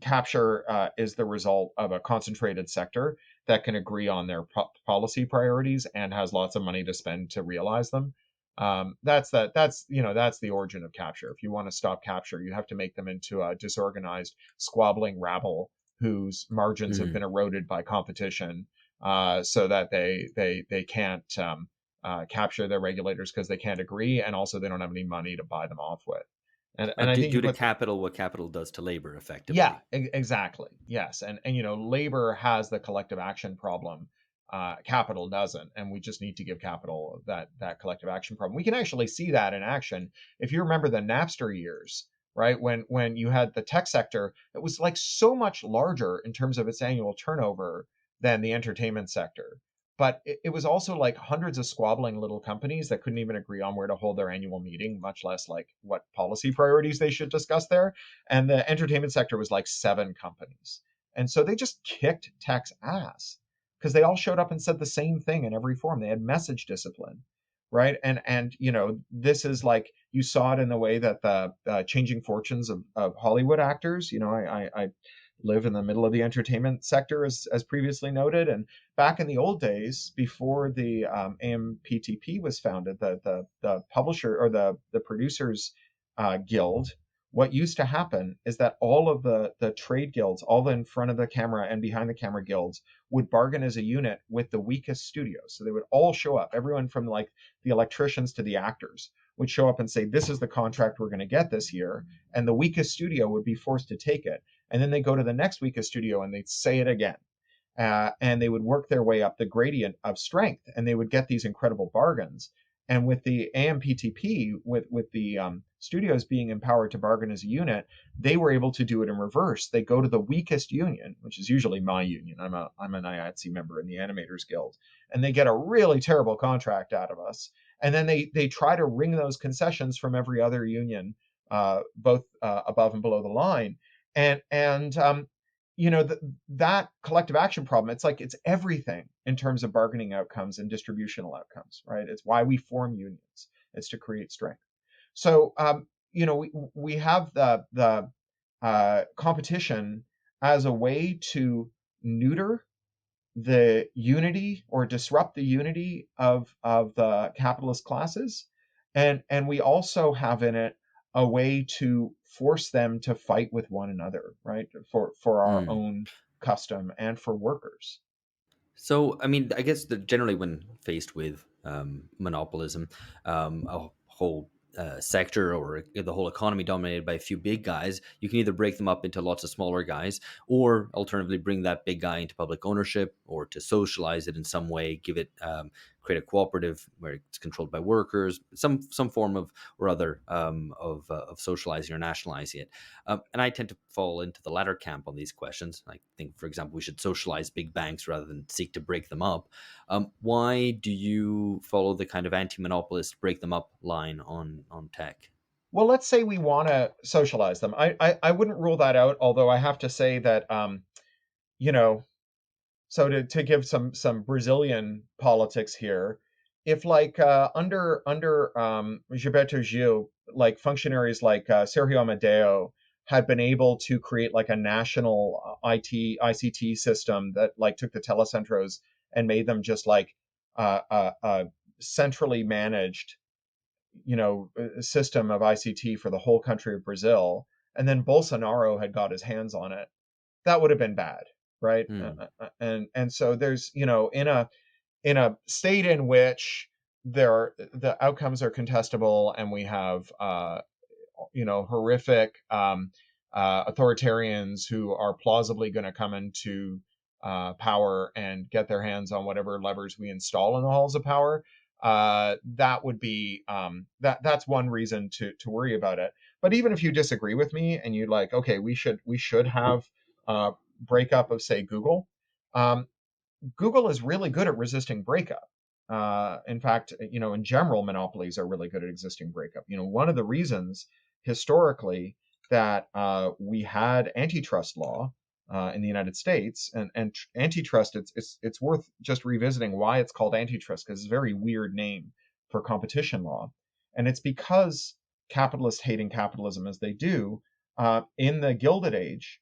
S5: capture is the result of a concentrated sector that can agree on their policy priorities and has lots of money to spend to realize them. That's the origin of capture. If you want to stop capture, you have to make them into a disorganized, squabbling rabble whose margins have been eroded by competition, so that they can't capture their regulators because they can't agree, and also they don't have any money to buy them off with. And I think
S2: due to capital, what capital does to labor, effectively.
S5: Yeah, exactly. Yes, and labor has the collective action problem. Capital doesn't, and we just need to give capital that collective action problem. We can actually see that in action. If you remember the Napster years, right, when you had the tech sector, it was like so much larger in terms of its annual turnover than the entertainment sector. But it was also like hundreds of squabbling little companies that couldn't even agree on where to hold their annual meeting, much less like what policy priorities they should discuss there. And the entertainment sector was like 7 companies. And so they just kicked tech's ass because they all showed up and said the same thing in every forum. They had message discipline, right? And this is like, you saw it in the way that the changing fortunes of Hollywood actors. I live in the middle of the entertainment sector, as previously noted. And back in the old days, before the AMPTP was founded, the publisher or the producers guild, what used to happen is that all of the trade guilds, all the in front of the camera and behind the camera guilds, would bargain as a unit with the weakest studios. So they would all show up, everyone from like the electricians to the actors would show up and say, this is the contract we're going to get this year. And the weakest studio would be forced to take it. And then they go to the next weakest studio and they'd say it again. And they would work their way up the gradient of strength, and they would get these incredible bargains. And with the AMPTP, with the studios being empowered to bargain as a unit, they were able to do it in reverse. They go to the weakest union, which is usually my union. I'm an IATSE member in the Animators Guild, and they get a really terrible contract out of us. And then they try to wring those concessions from every other union, both above and below the line. That collective action problem, it's everything in terms of bargaining outcomes and distributional outcomes, right? It's why we form unions. It's to create strength. So, we have the competition as a way to neuter the unity or disrupt the unity of the capitalist classes. And we also have in it a way to force them to fight with one another, right? For our own custom and for workers.
S2: So, I mean, I guess that generally when faced with monopolism, a whole sector or the whole economy dominated by a few big guys, you can either break them up into lots of smaller guys, or alternatively bring that big guy into public ownership, or to socialize it in some way, create a cooperative where it's controlled by workers, some form of or other of socializing or nationalizing it. And I tend to fall into the latter camp on these questions. I think, for example, we should socialize big banks rather than seek to break them up. Why do you follow the kind of anti-monopolist break them up line on tech?
S5: Well, let's say we want to socialize them. I wouldn't rule that out, although I have to say that, so to give some Brazilian politics here, if like under Gilberto Gil, like functionaries like Sergio Amadeo had been able to create like a national ICT system that like took the telecentros and made them just like a centrally managed system of ICT for the whole country of Brazil, and then Bolsonaro had got his hands on it, that would have been bad, right? And so there's in a state in which the outcomes are contestable, and we have horrific authoritarians who are plausibly going to come into power and get their hands on whatever levers we install in the halls of power. That would be that's one reason to worry about it. But even if you disagree with me and you like, okay, we should have breakup of, say, Google. Google is really good at resisting breakup. In fact, in general, monopolies are really good at resisting breakup. One of the reasons historically that we had antitrust law in the United States, and antitrust, it's worth just revisiting why it's called antitrust, because it's a very weird name for competition law, and it's because capitalists hating capitalism as they do, in the Gilded Age,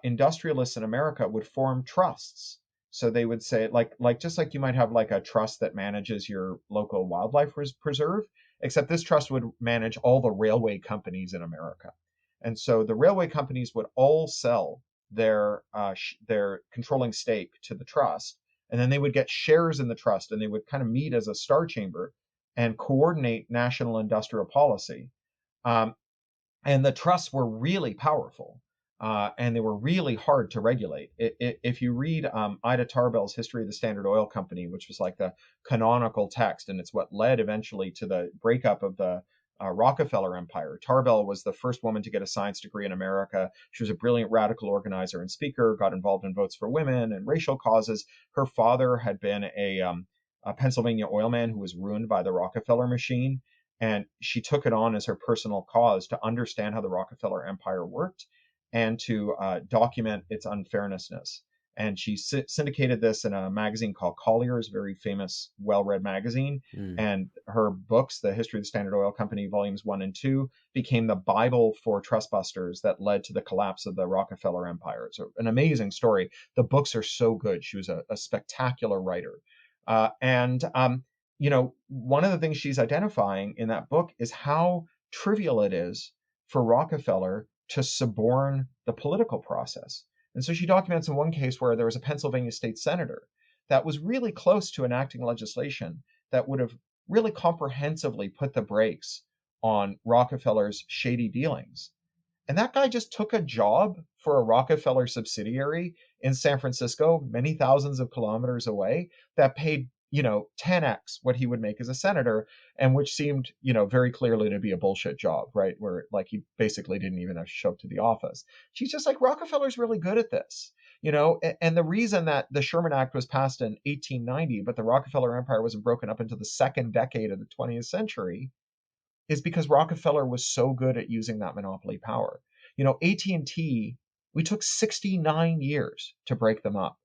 S5: industrialists in America would form trusts. So they would say, like just like you might have like a trust that manages your local wildlife preserve, except this trust would manage all the railway companies in America. And so the railway companies would all sell their controlling stake to the trust, and then they would get shares in the trust, and they would kind of meet as a star chamber and coordinate national industrial policy. And the trusts were really powerful. And they were really hard to regulate. If you read Ida Tarbell's History of the Standard Oil Company, which was like the canonical text, and it's what led eventually to the breakup of the Rockefeller empire. Tarbell was the first woman to get a science degree in America. She was a brilliant radical organizer and speaker, got involved in votes for women and racial causes. Her father had been a Pennsylvania oilman who was ruined by the Rockefeller machine. And she took it on as her personal cause to understand how the Rockefeller empire worked and to document its unfairnessness. And she syndicated this in a magazine called Collier's, very famous, well-read magazine. And her books, The History of the Standard Oil Company, volumes 1 and 2, became the Bible for trustbusters that led to the collapse of the Rockefeller empire. It's an amazing story. The books are so good. She was a spectacular writer. And one of the things she's identifying in that book is how trivial it is for Rockefeller to suborn the political process. And so she documents in one case where there was a Pennsylvania state senator that was really close to enacting legislation that would have really comprehensively put the brakes on Rockefeller's shady dealings. And that guy just took a job for a Rockefeller subsidiary in San Francisco, many thousands of kilometers away, that paid 10x what he would make as a senator, and which seemed, very clearly to be a bullshit job, right? Where like he basically didn't even have to show up to the office. She's just like, Rockefeller's really good at this, and the reason that the Sherman Act was passed in 1890, but the Rockefeller empire wasn't broken up into the second decade of the 20th century is because Rockefeller was so good at using that monopoly power. AT&T, we took 69 years to break them up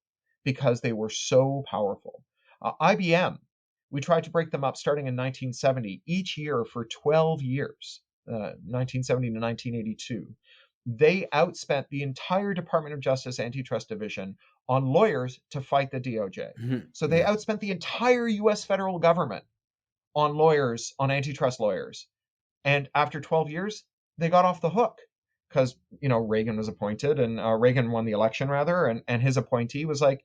S5: because they were so powerful. IBM, we tried to break them up starting in 1970, each year for 12 years, 1970 to 1982. They outspent the entire Department of Justice Antitrust Division on lawyers to fight the DOJ. So they outspent the entire US federal government on lawyers, on antitrust lawyers. And after 12 years, they got off the hook because, Reagan was appointed, and Reagan won the election rather. And his appointee was like,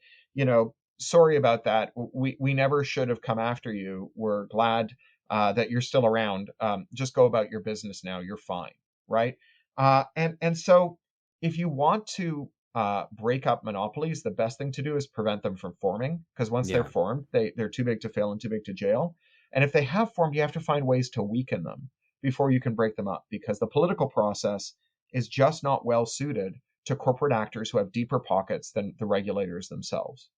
S5: sorry about that. We never should have come after you. We're glad that you're still around. Just go about your business now. You're fine. Right. And so if you want to break up monopolies, the best thing to do is prevent them from forming, because once they're formed, they're too big to fail and too big to jail. And if they have formed, you have to find ways to weaken them before you can break them up, because the political process is just not well suited to corporate actors who have deeper pockets than the regulators themselves.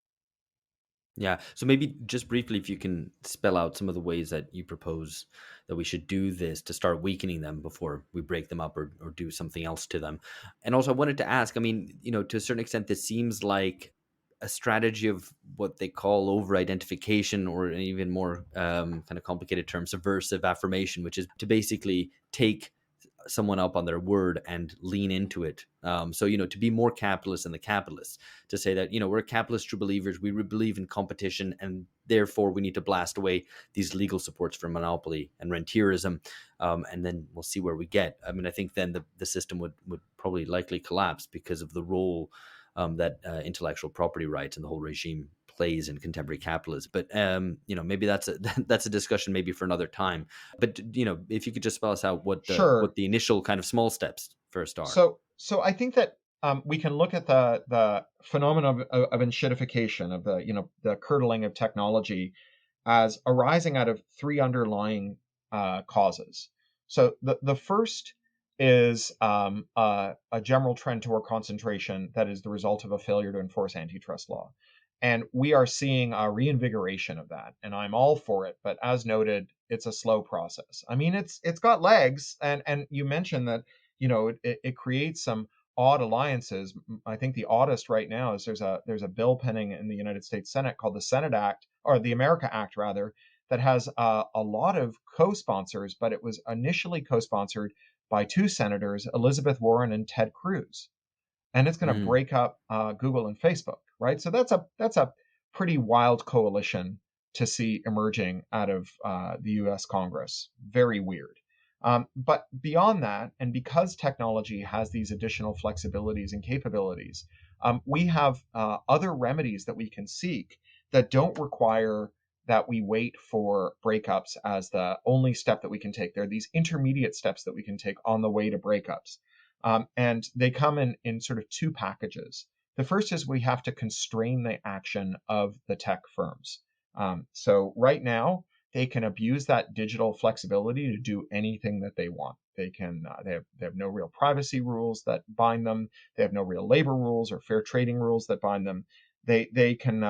S2: Yeah. So maybe just briefly, if you can spell out some of the ways that you propose that we should do this to start weakening them before we break them up or do something else to them. And also I wanted to ask, to a certain extent, this seems like a strategy of what they call over-identification, or an even more kind of complicated term, subversive affirmation, which is to basically take someone up on their word and lean into it. So, to be more capitalist than the capitalists, to say that, we're capitalist true believers, we believe in competition, and therefore we need to blast away these legal supports for monopoly and rentierism. And then we'll see where we get. I think then the system would probably likely collapse because of the role that intellectual property rights and the whole regime plays in contemporary capitalism. But maybe that's a that's a discussion maybe for another time. But if you could just spell us out what
S5: Sure.
S2: the initial kind of small steps first are.
S5: So I think that we can look at the phenomenon of enshittification, of the curdling of technology, as arising out of three underlying causes. So the first is a general trend toward concentration that is the result of a failure to enforce antitrust law. And we are seeing a reinvigoration of that. And I'm all for it. But as noted, it's a slow process. I mean, it's got legs. And you mentioned that, it creates some odd alliances. I think the oddest right now is there's a bill pending in the United States Senate called the Senate Act, or the America Act rather, that has a lot of co-sponsors, but it was initially co-sponsored by two senators, Elizabeth Warren and Ted Cruz, and it's going to break up Google and Facebook, right? So that's a pretty wild coalition to see emerging out of the U.S. Congress. Very weird. But beyond that, and because technology has these additional flexibilities and capabilities, we have other remedies that we can seek that don't require that we wait for breakups as the only step that we can take. There are these intermediate steps that we can take on the way to breakups. And they come in sort of two packages. The first is we have to constrain the action of the tech firms. So right now, they can abuse that digital flexibility to do anything that they want. They can they have no real privacy rules that bind them. They have no real labor rules or fair trading rules that bind them. They can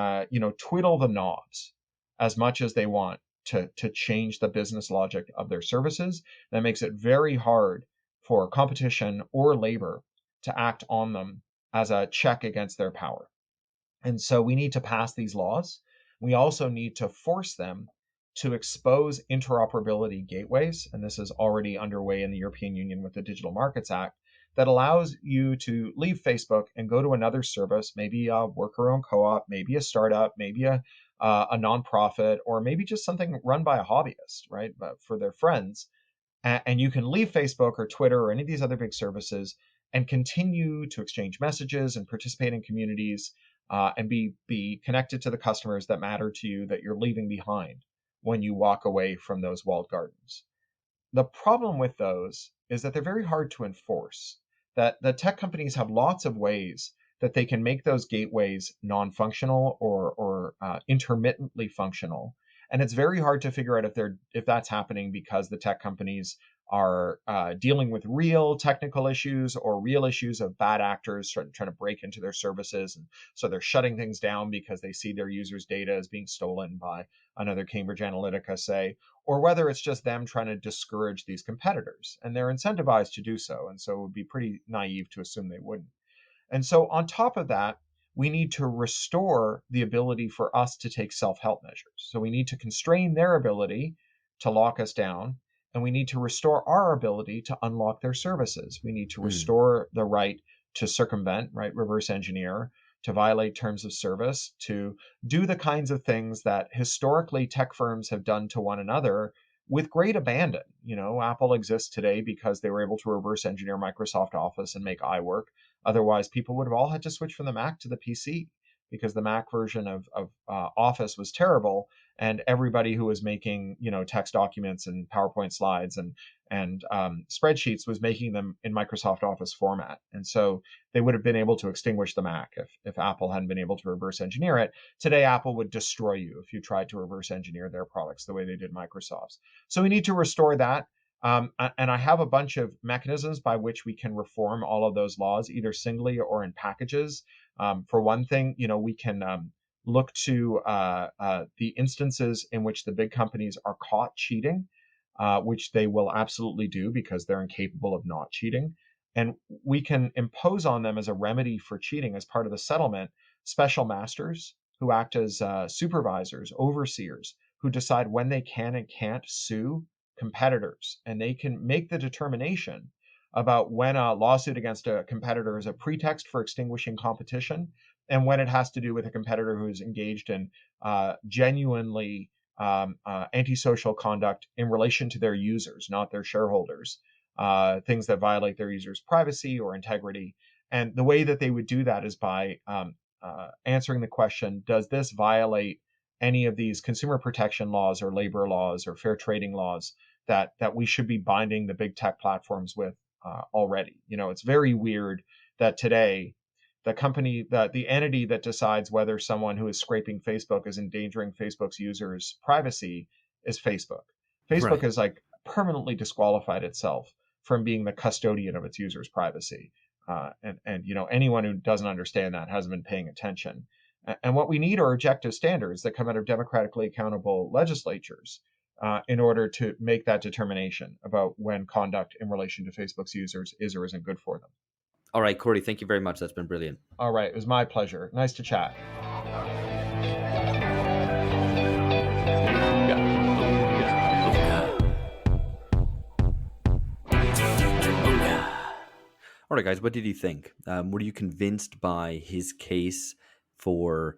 S5: twiddle the knobs as much as they want to change the business logic of their services. That makes it very hard for competition or labor to act on them as a check against their power. And so we need to pass these laws. We also need to force them to expose interoperability gateways, and this is already underway in the European Union with the Digital Markets Act, that allows you to leave Facebook and go to another service, maybe a worker-owned co-op, maybe a startup, maybe a nonprofit, or maybe just something run by a hobbyist, right, for their friends. And you can leave Facebook or Twitter or any of these other big services and continue to exchange messages and participate in communities and be connected to the customers that matter to you that you're leaving behind when you walk away from those walled gardens. The problem with those is that they're very hard to enforce, that the tech companies have lots of ways that they can make those gateways non-functional or intermittently functional. And it's very hard to figure out if that's happening because the tech companies are dealing with real technical issues or real issues of bad actors trying to break into their services. And so they're shutting things down because they see their users' data as being stolen by another Cambridge Analytica, say, or whether it's just them trying to discourage these competitors. And they're incentivized to do so. And so it would be pretty naive to assume they wouldn't. And so on top of that, we need to restore the ability for us to take self-help measures. So we need to constrain their ability to lock us down, and we need to restore our ability to unlock their services. We need to restore the right to circumvent, right, reverse engineer, to violate terms of service, to do the kinds of things that historically tech firms have done to one another with great abandon. Apple exists today because they were able to reverse engineer Microsoft Office and make iWork. Otherwise, people would have all had to switch from the Mac to the PC because the Mac version of Office was terrible, and everybody who was making text documents and PowerPoint slides and spreadsheets was making them in Microsoft Office format. And so they would have been able to extinguish the Mac if Apple hadn't been able to reverse engineer it. Today, Apple would destroy you if you tried to reverse engineer their products the way they did Microsoft's. So we need to restore that. And I have a bunch of mechanisms by which we can reform all of those laws, either singly or in packages. For one thing, we can look to the instances in which the big companies are caught cheating, which they will absolutely do because they're incapable of not cheating. And we can impose on them as a remedy for cheating, as part of the settlement, special masters who act as supervisors, overseers, who decide when they can and can't sue competitors. And they can make the determination about when a lawsuit against a competitor is a pretext for extinguishing competition and when it has to do with a competitor who is engaged in genuinely antisocial conduct in relation to their users, not their shareholders, things that violate their users' privacy or integrity. And the way that they would do that is by answering the question, does this violate any of these consumer protection laws or labor laws or fair trading laws that we should be binding the big tech platforms with already? It's very weird that today the entity that decides whether someone who is scraping Facebook is endangering Facebook's users' privacy is Facebook. Facebook
S2: Right.
S5: has like permanently disqualified itself from being the custodian of its users' privacy. And anyone who doesn't understand that hasn't been paying attention. And what we need are objective standards that come out of democratically accountable legislatures in order to make that determination about when conduct in relation to Facebook's users is or isn't good for them.
S2: All right, Cory, thank you very much. That's been brilliant.
S5: All right, it was my pleasure. Nice to chat.
S2: All right, guys, what did you think? Were you convinced by his case for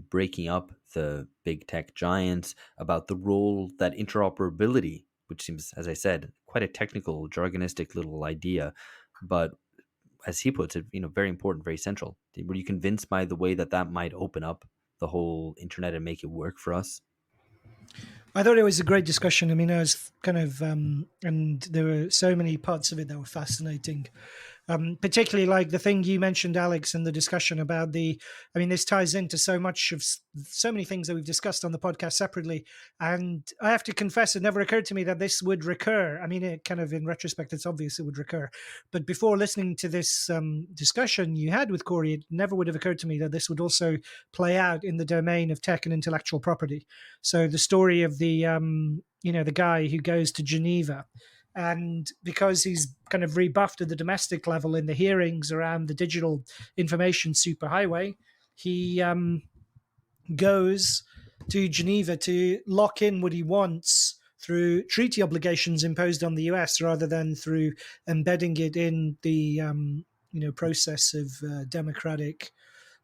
S2: breaking up the big tech giants, about the role that interoperability, which seems, as I said, quite a technical, jargonistic little idea, but as he puts it, very important, very central. Were you convinced by the way that might open up the whole internet and make it work for us?
S3: I thought it was a great discussion. I mean, I was kind of, and there were so many parts of it that were fascinating. Particularly like the thing you mentioned, Alex, in the discussion about this ties into so many things that we've discussed on the podcast separately. And I have to confess, it never occurred to me that this would recur. I mean, it kind of, in retrospect, it's obvious it would recur. But before listening to this discussion you had with Cory, it never would have occurred to me that this would also play out in the domain of tech and intellectual property. So the story of the guy who goes to Geneva, and because he's kind of rebuffed at the domestic level in the hearings around the digital information superhighway, he goes to Geneva to lock in what he wants through treaty obligations imposed on the US rather than through embedding it in the process of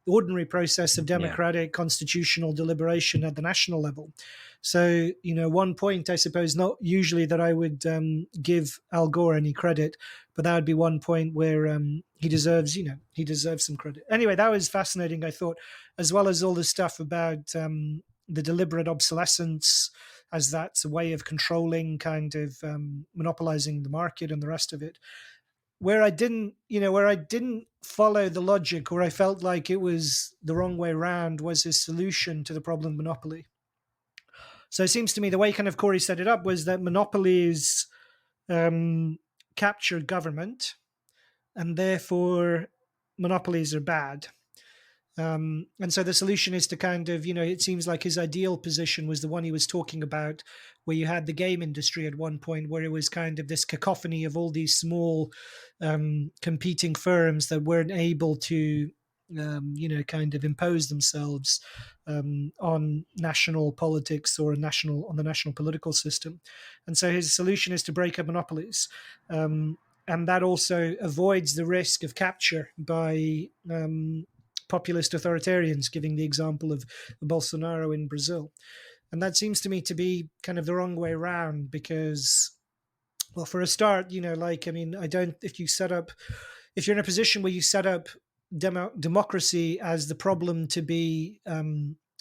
S3: ordinary process of democratic constitutional deliberation at the national level. So, one point, I suppose, not usually that I would give Al Gore any credit, but that would be one point where he deserves some credit. Anyway, that was fascinating, I thought, as well as all the stuff about the deliberate obsolescence as that's a way of controlling, kind of monopolizing the market and the rest of it. Where I didn't follow the logic, or I felt like it was the wrong way around, was his solution to the problem of monopoly. So it seems to me the way kind of Cory set it up was that monopolies capture government, and therefore monopolies are bad. And so the solution is to kind of, it seems like his ideal position was the one he was talking about, where you had the game industry at one point, where it was kind of this cacophony of all these small competing firms that weren't able to, kind of impose themselves on national politics or on the national political system. And so his solution is to break up monopolies. And that also avoids the risk of capture by populist authoritarians, giving the example of Bolsonaro in Brazil. And that seems to me to be kind of the wrong way around because, well, for a start, if you're in a position where you set up democracy as the problem to be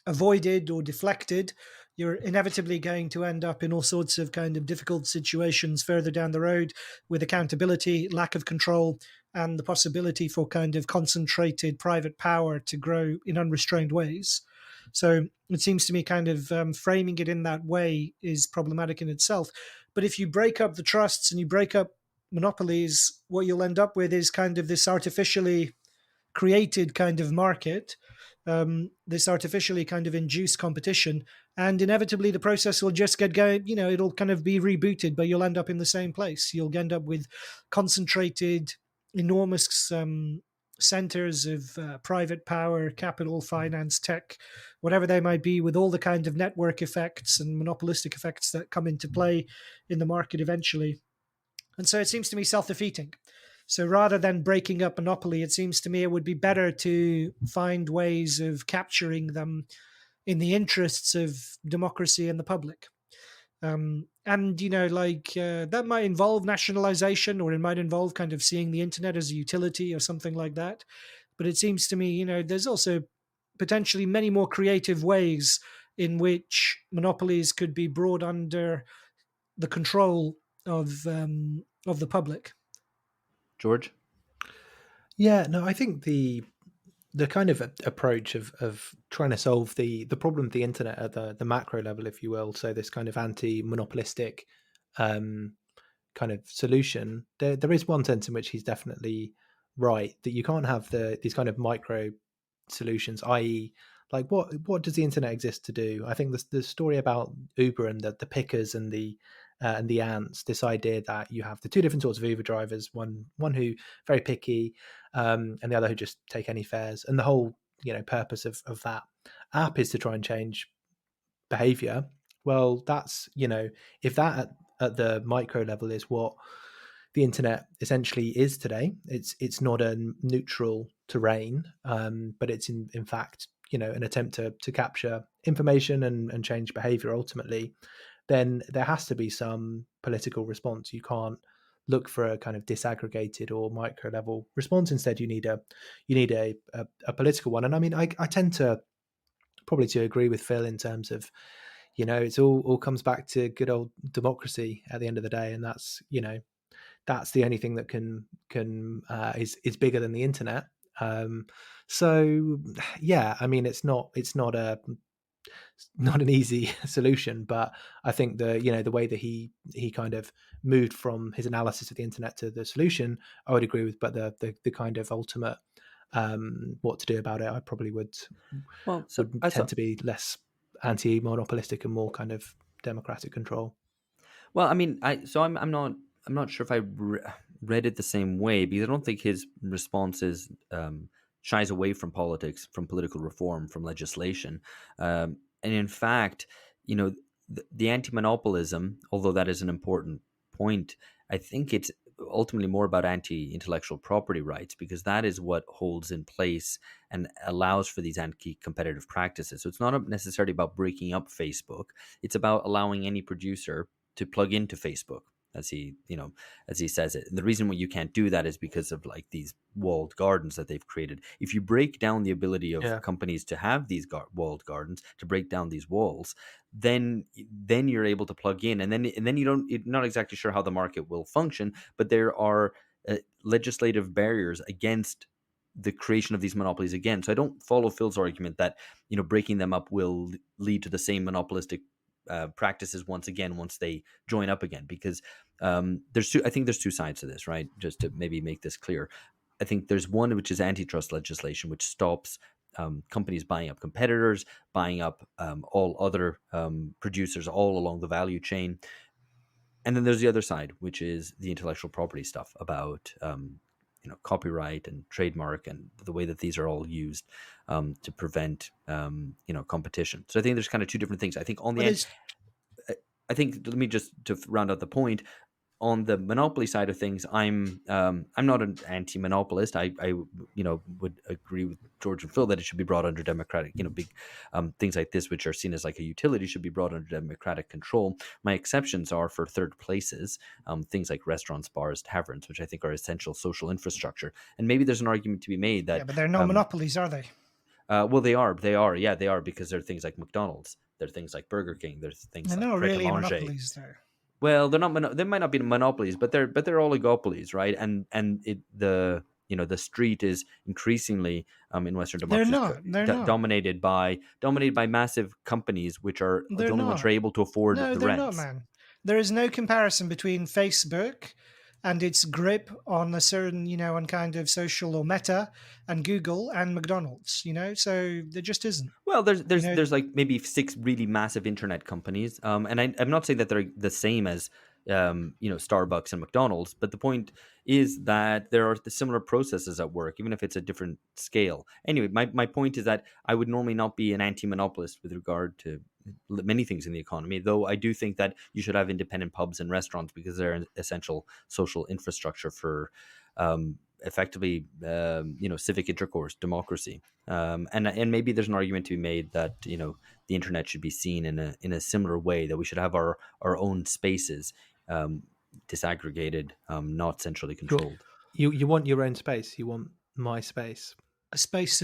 S3: avoided or deflected, you're inevitably going to end up in all sorts of kind of difficult situations further down the road with accountability, lack of control, and the possibility for kind of concentrated private power to grow in unrestrained ways. So it seems to me kind of framing it in that way is problematic in itself. But if you break up the trusts and you break up monopolies, what you'll end up with is kind of this artificially created kind of market, this artificially kind of induced competition, and inevitably the process will just get going, it'll kind of be rebooted, but you'll end up in the same place. You'll end up with concentrated, enormous centers of private power, capital, finance, tech, whatever they might be, with all the kind of network effects and monopolistic effects that come into play in the market eventually. And so it seems to me self-defeating. So rather than breaking up monopoly, it seems to me it would be better to find ways of capturing them in the interests of democracy and the public. That might involve nationalization, or it might involve kind of seeing the internet as a utility or something like that. But it seems to me, there's also potentially many more creative ways in which monopolies could be brought under the control of the public.
S2: George?
S4: Yeah, no, I think the kind of approach of trying to solve the problem of the internet at the macro level, if you will, so this kind of anti-monopolistic kind of solution, there is one sense in which he's definitely right, that you can't have these kind of micro solutions, i.e., like what does the internet exist to do? I think the story about Uber and the pickers and the ants, this idea that you have the two different sorts of Uber drivers, one who very picky, and the other who just take any fares, and the whole purpose of that app is to try and change behavior. Well, that's if that at the micro level is what the internet essentially is today, it's not a neutral terrain, but it's in fact an attempt to capture information and change behavior ultimately. Then there has to be some political response. You can't look for a kind of disaggregated or micro level response. Instead, you need a political one. And I mean, I tend to probably to agree with Phil in terms of it's all comes back to good old democracy at the end of the day, and that's that's the only thing that can is bigger than the internet. So yeah, I mean, it's not an easy solution, but I think the way that he kind of moved from his analysis of the internet to the solution, I would agree with. But the kind of ultimate what to do about it, I probably would tend to be less anti-monopolistic and more kind of democratic control.
S2: Well, I mean, I'm not sure if I read it the same way, because I don't think his response is shies away from politics, from political reform, from legislation, and in fact, the anti-monopolism, although that is an important point, I think it's ultimately more about anti-intellectual property rights, because that is what holds in place and allows for these anti-competitive practices. So it's not necessarily about breaking up Facebook. It's about allowing any producer to plug into Facebook, as he says it. And the reason why you can't do that is because of like these walled gardens that they've created. If you break down the ability of companies to have these walled gardens, to break down these walls, then you're able to plug in, and then you're not exactly sure how the market will function, but there are legislative barriers against the creation of these monopolies again. So I don't follow Phil's argument that breaking them up will lead to the same monopolistic practices once they join up again, because I think there's two sides to this, right? Just to maybe make this clear, I think there's one which is antitrust legislation, which stops companies buying up competitors, buying up all other producers all along the value chain. And then there's the other side, which is the intellectual property stuff about copyright and trademark, and the way that these are all used to prevent competition. So I think there's kind of two different things. I think on the end, I think, let me just to round out the point, on the monopoly side of things, I'm not an anti-monopolist. I would agree with George and Phil that it should be brought under democratic, big things like this, which are seen as like a utility, should be brought under democratic control. My exceptions are for third places, things like restaurants, bars, taverns, which I think are essential social infrastructure. And maybe there's an argument to be made that
S3: but they're no monopolies, are they?
S2: Well, they are, because there are things like McDonald's, there are things like Burger King, there's things
S3: They're
S2: like
S3: not really
S2: Tricontinental.
S3: monopolies there.
S2: Well, they're not. They might not be monopolies, but they're oligopolies, right? And the street is increasingly in Western democracies
S3: They're not.
S2: dominated by massive companies, which are the only ones who are able to afford the
S3: they're
S2: rents.
S3: not, man. There is no comparison between Facebook and its grip on a certain, on kind of social or Meta, and Google and McDonald's, so there just isn't.
S2: Well, there's like maybe 6 really massive internet companies, and I'm not saying that they're the same as Starbucks and McDonald's, but the point is that there are the similar processes at work, even if it's a different scale. Anyway, my point is that I would normally not be an anti-monopolist with regard to many things in the economy, though I do think that you should have independent pubs and restaurants, because they're an essential social infrastructure for effectively civic intercourse, democracy, and maybe there's an argument to be made that the internet should be seen in a similar way, that we should have our own spaces, disaggregated, not centrally controlled.
S4: You want your own space. You want my space.
S3: a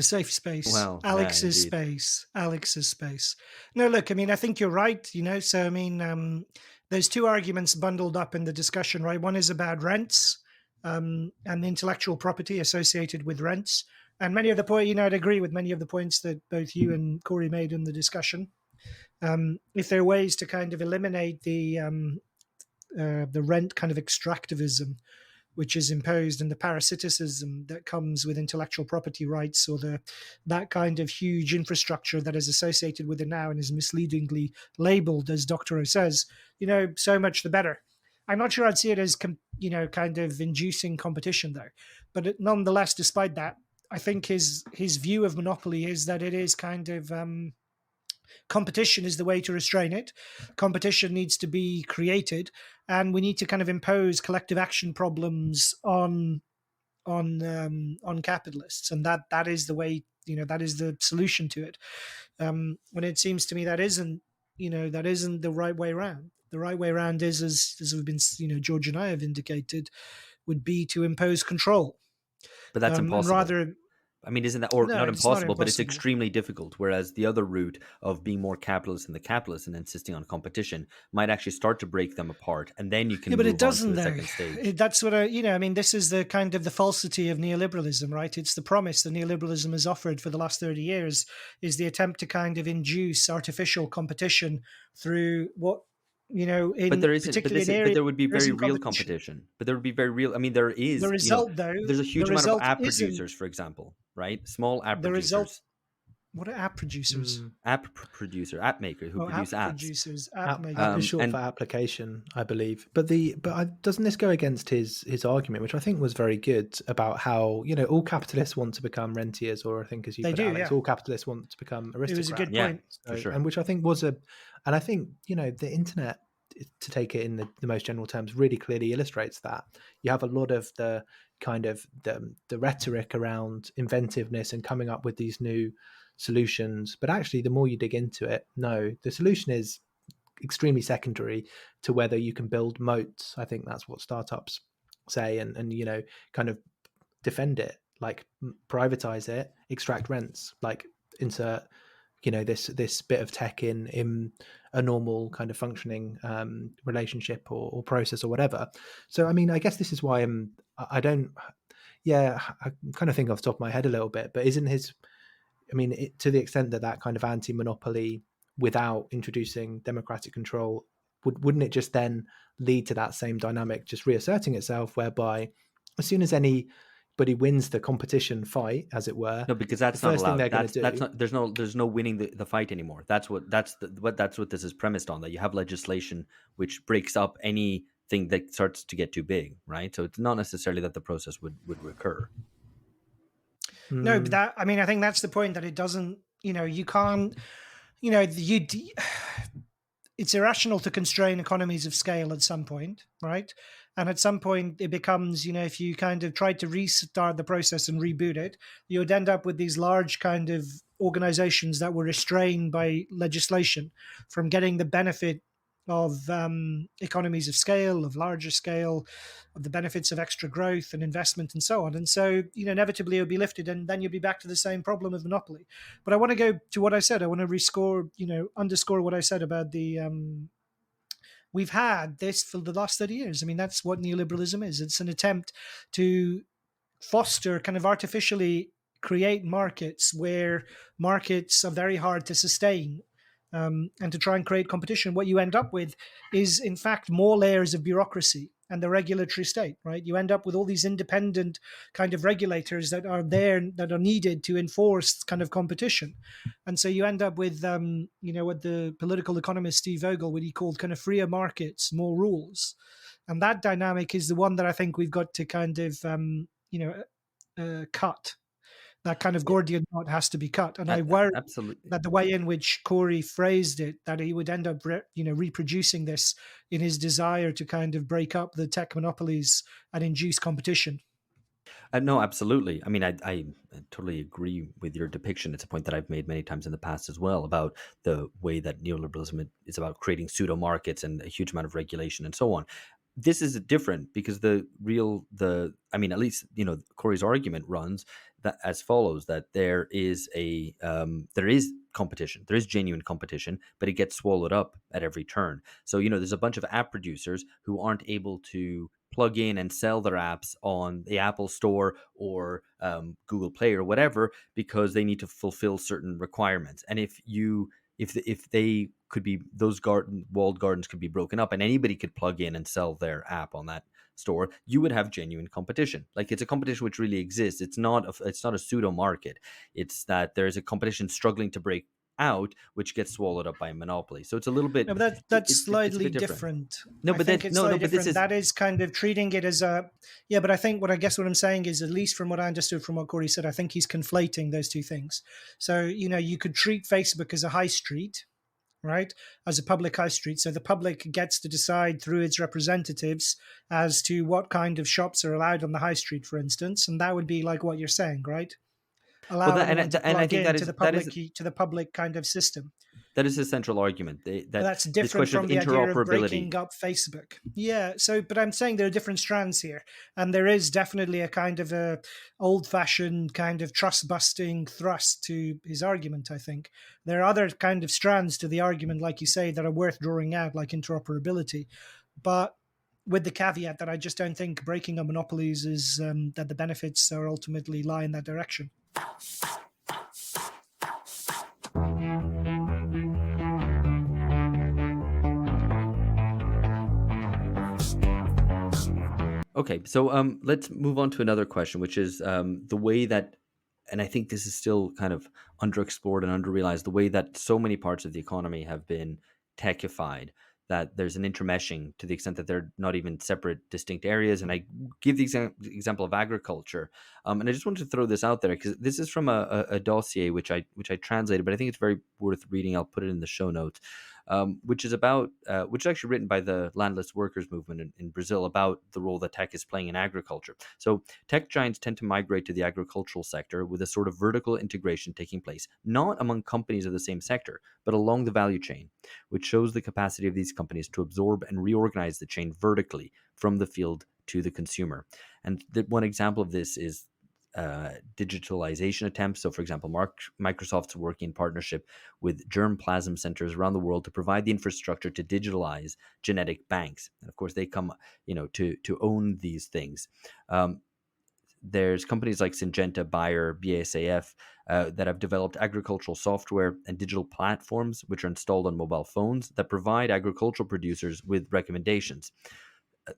S3: safe space.
S2: Well, yeah,
S3: Alex's
S2: indeed.
S3: space. Alex's space. No, look, I mean, I think you're right, so I mean, there's two arguments bundled up in the discussion, right? One is about rents, and the intellectual property associated with rents. And many of the point, I'd agree with many of the points that both you and Cory made in the discussion. If there are ways to kind of eliminate the rent kind of extractivism which is imposed and the parasiticism that comes with intellectual property rights, or that kind of huge infrastructure that is associated with it now and is misleadingly labeled, as Doctorow says, so much the better. I'm not sure I'd see it as, kind of inducing competition though. But nonetheless, despite that, I think his view of monopoly is that it is kind of competition is the way to restrain it. Competition needs to be created, and we need to kind of impose collective action problems on capitalists, and that is the way. That is the solution to it. When it seems to me that isn't the right way around. The right way around is, as we've been, George and I have indicated, would be to impose control.
S2: But that's impossible.
S3: And rather,
S2: I mean, isn't that, or
S3: No,
S2: not
S3: it's not
S2: impossible, but it's
S3: impossible.
S2: extremely difficult. Whereas the other route of being more capitalist than the capitalist and insisting on competition might actually start to break them apart, and then you can
S3: but
S2: move
S3: it doesn't
S2: on to the
S3: though.
S2: second stage.
S3: That's what I mean, this is the kind of the falsity of neoliberalism, right? It's the promise that neoliberalism has offered for the last 30 years, is the attempt to kind of induce artificial competition through what,
S2: But there isn't. But, but there would be very real
S3: competition.
S2: competition. But there would be very real. I mean, there is.
S3: The result, though,
S2: there's a huge
S3: the
S2: amount of
S3: result
S2: app
S3: isn't-
S2: producers, for example, right? Small app
S3: The
S2: producers.
S3: result. What are app producers?
S2: App maker who produce
S3: app
S2: apps.
S3: producers,
S4: App
S3: app makers.
S4: is short
S2: and-
S4: for application, I believe. But doesn't this go against his argument, which I think was very good, about how all capitalists want to become rentiers, or I think, as you
S3: They
S4: put it,
S3: do,
S4: Alex,
S3: yeah.
S4: all capitalists want to become aristocrats.
S3: It was a good
S2: Yeah.
S3: point.
S2: For sure.
S4: And which I think was and I think the internet, to take it in the most general terms, really clearly illustrates that. You have a lot of the kind of the rhetoric around inventiveness and coming up with these new solutions, but actually the more you dig into it, no, the solution is extremely secondary to whether you can build moats. I think that's what startups say, and kind of defend it, like privatize it, extract rents, like insert this bit of tech in a normal kind of functioning relationship or process or whatever. So I mean, I guess this is why I kind of think off the top of my head a little bit, but to the extent that kind of anti-monopoly without introducing democratic control, wouldn't it just then lead to that same dynamic just reasserting itself, whereby as soon as anybody wins the competition fight, as it were,
S2: No, because that's
S4: the
S2: not
S4: first thing
S2: allowed.
S4: they're going to do.
S2: That's not. There's no winning the fight anymore. That's what this is premised on. That you have legislation which breaks up anything that starts to get too big, right? So it's not necessarily that the process would recur.
S3: No, but I think that's the point, that it doesn't, you can't, it's irrational to constrain economies of scale at some point, right? And at some point it becomes, if you kind of tried to restart the process and reboot it, you would end up with these large kind of organizations that were restrained by legislation from getting the benefit of economies of scale, of larger scale, of the benefits of extra growth and investment and so on. And so, inevitably it would be lifted, and then you'll be back to the same problem of monopoly. But I want to go to what I said. I want to underscore what I said about the we've had this for the last 30 years. I mean, that's what neoliberalism is. It's an attempt to foster, kind of artificially create markets where markets are very hard to sustain, and to try and create competition. What you end up with is, in fact, more layers of bureaucracy and the regulatory state, right? You end up with all these independent kind of regulators that are there, that are needed to enforce kind of competition. And so you end up with, what the political economist Steve Vogel, what he called kind of freer markets, more rules. And that dynamic is the one that I think we've got to kind of, cut. That kind of Gordian knot has to be cut. And I worry
S2: Absolutely.
S3: that the way in which Cory phrased it, that he would end up reproducing this in his desire to kind of break up the tech monopolies and induce competition.
S2: No, absolutely. I mean, I totally agree with your depiction. It's a point that I've made many times in the past as well, about the way that neoliberalism is about creating pseudo markets and a huge amount of regulation and so on. this is different because at least Cory's argument runs that as follows: that there is competition, there is genuine competition, but it gets swallowed up at every turn. So there's a bunch of app producers who aren't able to plug in and sell their apps on the Apple Store or Google Play or whatever, because they need to fulfill certain requirements. And if they could be, those walled gardens could be broken up and anybody could plug in and sell their app on that store, you would have genuine competition. Like, it's a competition which really exists. It's not a pseudo market. It's that there's a competition struggling to break out, which gets swallowed up by a monopoly. So it's a little bit.
S3: No, but that's
S2: it's a
S3: slightly
S2: bit different.
S3: No, but it's slightly
S2: but
S3: different. That is kind of treating it as a But I think what I'm saying is, at least from what I understood from what Cory said, I think he's conflating those two things. So you could treat Facebook as a high street, right, as a public high street. So the public gets to decide through its representatives as to what kind of shops are allowed on the high street, for instance, and that would be like what you're saying, right? Allow everyone to plug into the public kind of system.
S2: That is a central argument.
S3: That's different from the idea of breaking up Facebook. Yeah. So, but I'm saying there are different strands here, and there is definitely a kind of a old-fashioned kind of trust-busting thrust to his argument. I think there are other kind of strands to the argument, like you say, that are worth drawing out, like interoperability, but with the caveat that I just don't think breaking up monopolies is that the benefits are ultimately lie in that direction.
S2: Okay, so let's move on to another question, which is the way that, and I think this is still kind of underexplored and underrealized, the way that so many parts of the economy have been techified, that there's an intermeshing to the extent that they're not even separate, distinct areas. And I give the example of agriculture. And I just wanted to throw this out there because this is from a dossier which I translated, but I think it's very worth reading. I'll put it in the show notes. Which is actually written by the landless workers movement in Brazil about the role that tech is playing in agriculture. So tech giants tend to migrate to the agricultural sector with a sort of vertical integration taking place, not among companies of the same sector, but along the value chain, which shows the capacity of these companies to absorb and reorganize the chain vertically from the field to the consumer. And one example of this is digitalization attempts. So, for example, Microsoft's working in partnership with germplasm centers around the world to provide the infrastructure to digitalize genetic banks. And of course, they come, to own these things. There's companies like Syngenta, Bayer, BASF that have developed agricultural software and digital platforms which are installed on mobile phones that provide agricultural producers with recommendations.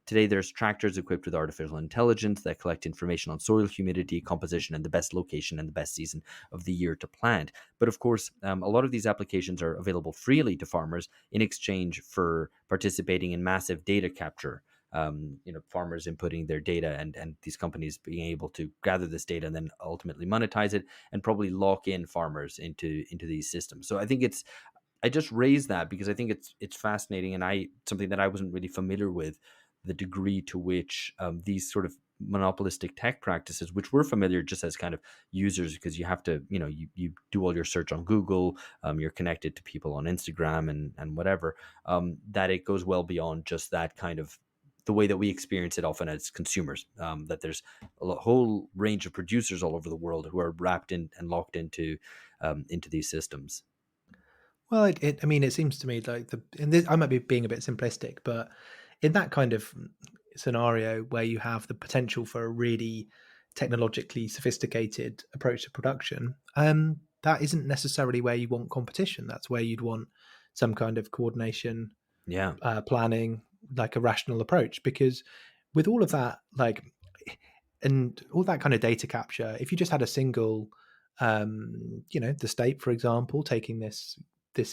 S2: Today, there's tractors equipped with artificial intelligence that collect information on soil humidity, composition, and the best location and the best season of the year to plant. But of course, a lot of these applications are available freely to farmers in exchange for participating in massive data capture. Farmers inputting their data and these companies being able to gather this data and then ultimately monetize it and probably lock in farmers into these systems. So I just raised that because I think it's fascinating and something that I wasn't really familiar with, the degree to which these sort of monopolistic tech practices, which we're familiar just as kind of users, because you have to, you do all your search on Google, you're connected to people on Instagram and whatever, that it goes well beyond just that kind of the way that we experience it often as consumers, that there's a whole range of producers all over the world who are wrapped in and locked into these systems.
S4: Well, it seems to me like I might be being a bit simplistic, but in that kind of scenario where you have the potential for a really technologically sophisticated approach to production, that isn't necessarily where you want competition. That's where you'd want some kind of coordination, planning, like a rational approach. Because with all of that, and all that kind of data capture, if you just had a single, the state, for example, taking this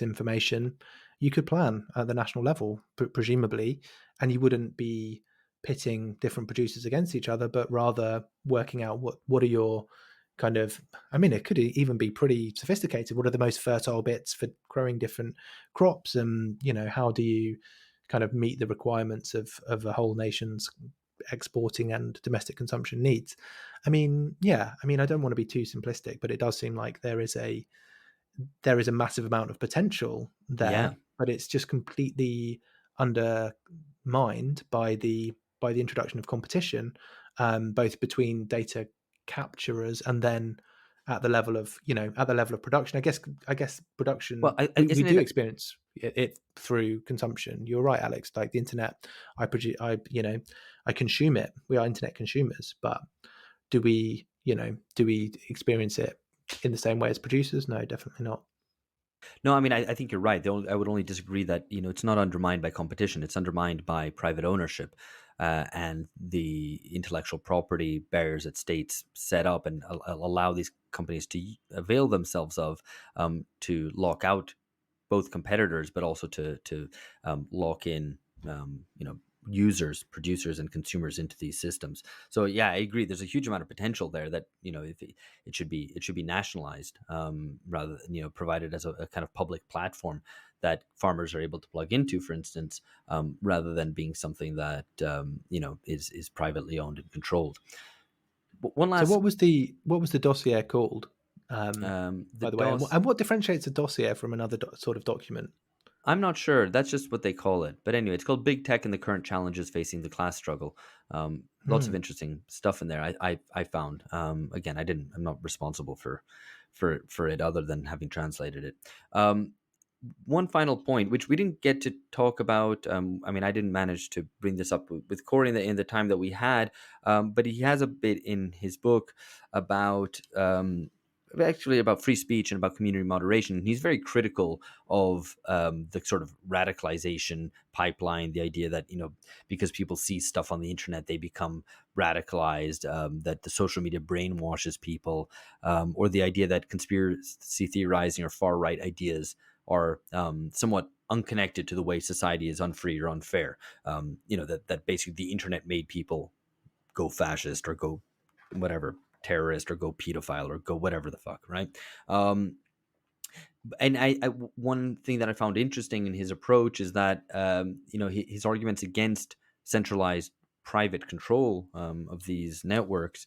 S4: information, you could plan at the national level, presumably, and you wouldn't be pitting different producers against each other, but rather working out what are your kind of, it could even be pretty sophisticated. What are the most fertile bits for growing different crops? And, how do you kind of meet the requirements of a whole nation's exporting and domestic consumption needs? I don't want to be too simplistic, but it does seem like there is a massive amount of potential there, but it's just completely under mined by the introduction of competition, both between data capturers and then at the level of production. I guess production,
S2: Well,
S4: we
S2: isn't
S4: do
S2: it?
S4: experience it through consumption. You're right, Alex. Like the internet, I consume it. We are internet consumers, but do we experience it in the same way as producers? No, definitely not.
S2: No, I mean, I think you're right. I would only disagree that it's not undermined by competition; it's undermined by private ownership and the intellectual property barriers that states set up and allow these companies to avail themselves of, to lock out both competitors, but also to lock in users, producers, and consumers into these systems. So yeah, I agree. There's a huge amount of potential there that if it should be nationalized, rather than provided as a kind of public platform that farmers are able to plug into, for instance, rather than being something that is privately owned and controlled. But one
S4: So
S2: last.
S4: what was the dossier called?
S2: The
S4: By the way,
S2: DOS.
S4: and what differentiates a dossier from another sort of document?
S2: I'm not sure. That's just what they call it. But anyway, it's called Big Tech and the Current Challenges Facing the Class Struggle. Lots of interesting stuff in there. I found. Again, I'm not responsible for it other than having translated it. One final point, which we didn't get to talk about. I mean, I didn't manage to bring this up with Cory in the time that we had. But he has a bit in his book about. Actually about free speech and about community moderation. He's very critical of the sort of radicalization pipeline, the idea that because people see stuff on the internet they become radicalized, that the social media brainwashes people, or the idea that conspiracy theorizing or far right ideas are somewhat unconnected to the way society is unfree or unfair. That basically the internet made people go fascist or go whatever, terrorist, or go pedophile, or go whatever the fuck, right? And one thing that I found interesting in his approach is that his arguments against centralized private control of these networks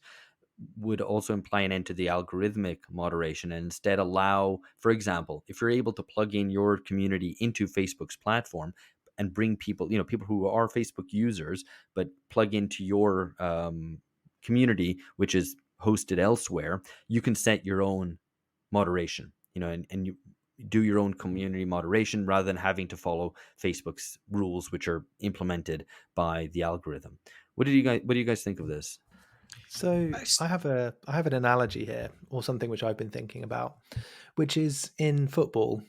S2: would also imply an end to the algorithmic moderation and instead allow, for example, if you're able to plug in your community into Facebook's platform and bring people, people who are Facebook users, but plug into your community, which is hosted elsewhere, you can set your own moderation, and you do your own community moderation rather than having to follow Facebook's rules, which are implemented by the algorithm. What do you guys think of this?
S4: So I have an analogy here, or something which I've been thinking about, which is in football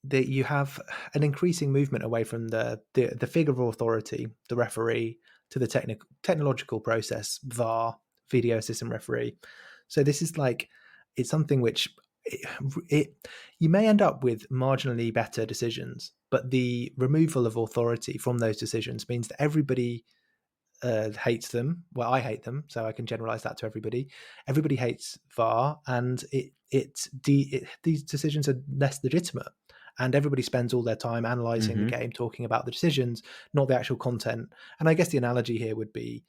S4: that you have an increasing movement away from the figure of authority, the referee, to the technological process, VAR, video assistant referee. So this is it's something which you may end up with marginally better decisions, but the removal of authority from those decisions means that everybody hates them. Well, I hate them, so I can generalize that to everybody. Everybody hates VAR, and these decisions are less legitimate. And everybody spends all their time analyzing the game, talking about the decisions, not the actual content. And I guess the analogy here would be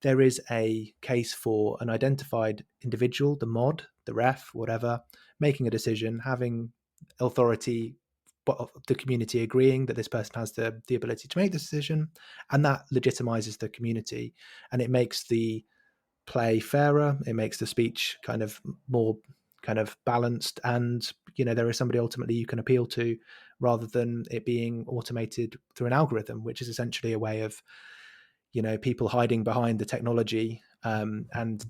S4: there is a case for an identified individual, the mod, the ref, whatever, making a decision, having authority, but the community agreeing that this person has the ability to make the decision, and that legitimizes the community, and it makes the play fairer. It makes the speech kind of more kind of balanced, and there is somebody ultimately you can appeal to, rather than it being automated through an algorithm, which is essentially a way of people hiding behind the technology and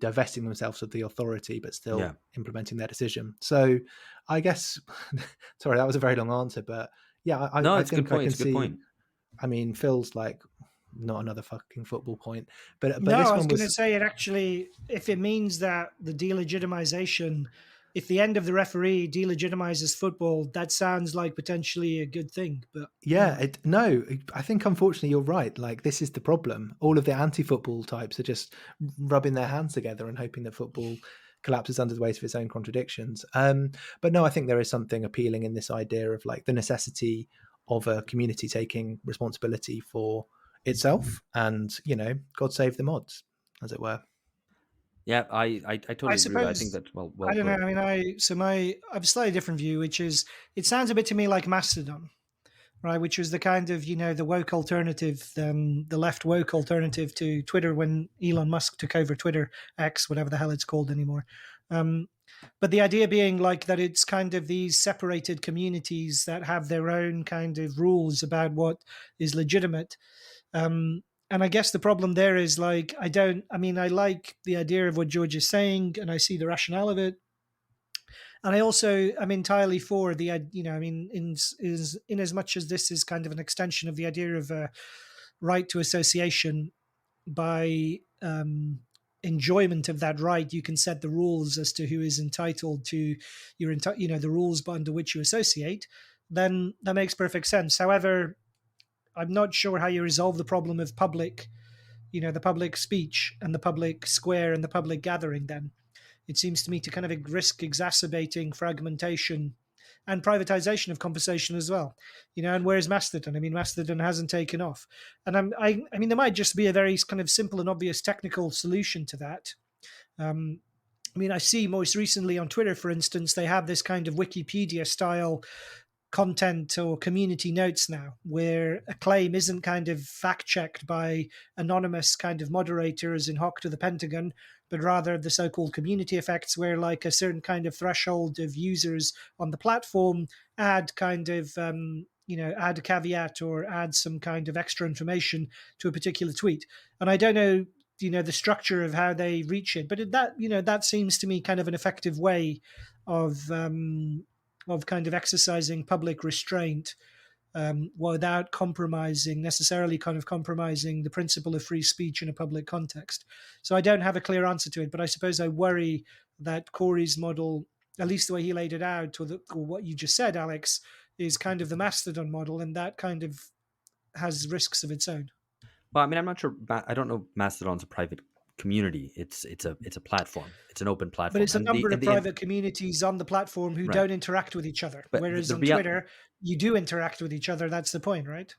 S4: divesting themselves of the authority, but still implementing their decision. So I guess, sorry, that was a very long answer, but yeah, I think I can see. Good point. I mean, Phil's not another fucking football point, but
S3: no,
S4: this
S3: I was
S4: one
S3: going to say it actually, if it means that the delegitimization, if the end of the referee delegitimizes football, that sounds like potentially a good thing. But
S4: yeah, I think unfortunately you're right. This is the problem. All of the anti-football types are just rubbing their hands together and hoping that football collapses under the weight of its own contradictions. But no, I think there is something appealing in this idea of the necessity of a community taking responsibility for itself, and God save the mods, as it were.
S2: Yeah, I totally agree with that. I think that's well
S3: I don't know.
S2: put.
S3: I mean, I have a slightly different view, which is it sounds a bit to me like Mastodon, right? Which was the kind of, the woke alternative, the left woke alternative to Twitter when Elon Musk took over Twitter, X, whatever the hell it's called anymore. But the idea being like that it's kind of these separated communities that have their own kind of rules about what is legitimate. And I guess the problem there is like, I like the idea of what George is saying and I see the rationale of it. And I also am entirely for the, in as much as this is kind of an extension of the idea of a right to association, by enjoyment of that right, you can set the rules as to who is entitled to the rules under which you associate. Then that makes perfect sense. However, I'm not sure how you resolve the problem of public, the public speech and the public square and the public gathering. Then it seems to me to kind of risk exacerbating fragmentation and privatization of conversation as well, and where's Mastodon? I mean, Mastodon hasn't taken off. And I mean, there might just be a very kind of simple and obvious technical solution to that. I mean, I see most recently on Twitter, for instance, they have this kind of Wikipedia style content or community notes now, where a claim isn't kind of fact checked by anonymous kind of moderators in hoc to the Pentagon, but rather the so-called community effects, where like a certain kind of threshold of users on the platform add kind of add a caveat or add some kind of extra information to a particular tweet. And I don't know the structure of how they reach it, but that seems to me kind of an effective way of kind of exercising public restraint without necessarily compromising the principle of free speech in a public context. So I don't have a clear answer to it, but I suppose I worry that Cory's model, at least the way he laid it out, or what you just said, Alex, is kind of the Mastodon model, and that kind of has risks of its own.
S2: Well, I mean, I'm not sure. I don't know. Mastodon's a private community. It's a platform. It's an open platform.
S3: But it's a number of private communities on the platform who don't interact with each other. Whereas on Twitter, you do interact with each other. That's the point, right?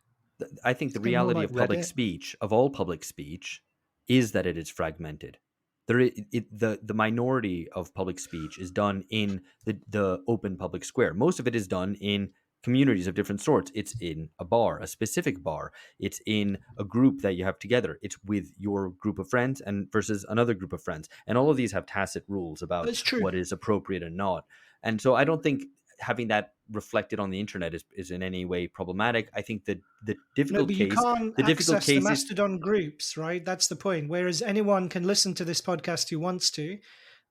S2: I think the reality of public speech, of all public speech, is that it is fragmented. The minority of public speech is done in the open public square. Most of it is done in communities of different sorts. It's in a bar, a specific bar. It's in a group that you have together. It's with your group of friends and versus another group of friends. And all of these have tacit rules about what is appropriate and not. And so I don't think having that reflected on the internet is in any way problematic. I think that the difficult case,
S3: you can't access the Mastodon groups, right? That's the point. Whereas anyone can listen to this podcast who wants to,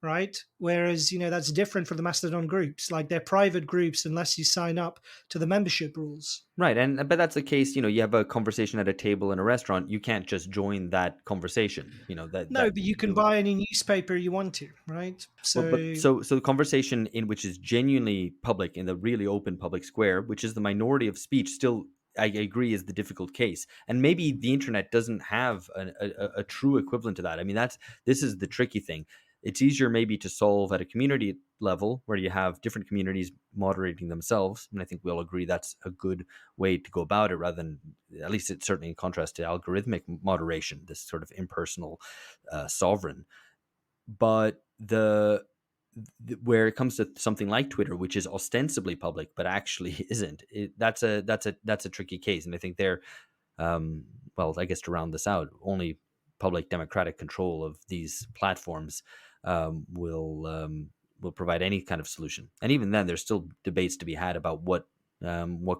S3: right? Whereas, that's different for the Mastodon groups. Like, they're private groups unless you sign up to the membership rules.
S2: Right. But that's the case, you have a conversation at a table in a restaurant. You can't just join that conversation,
S3: but you can buy any newspaper you want to, right? So
S2: the conversation in which is genuinely public, in the really open public square, which is the minority of speech, still, I agree, is the difficult case. And maybe the internet doesn't have a true equivalent to that. I mean, this is the tricky thing. It's easier maybe to solve at a community level where you have different communities moderating themselves. And I think we all agree that's a good way to go about it, rather than, at least it's certainly in contrast to algorithmic moderation, this sort of impersonal sovereign. But where it comes to something like Twitter, which is ostensibly public but actually isn't, that's a tricky case. And I think I guess to round this out, only public democratic control of these platforms will provide any kind of solution. And even then, there's still debates to be had about what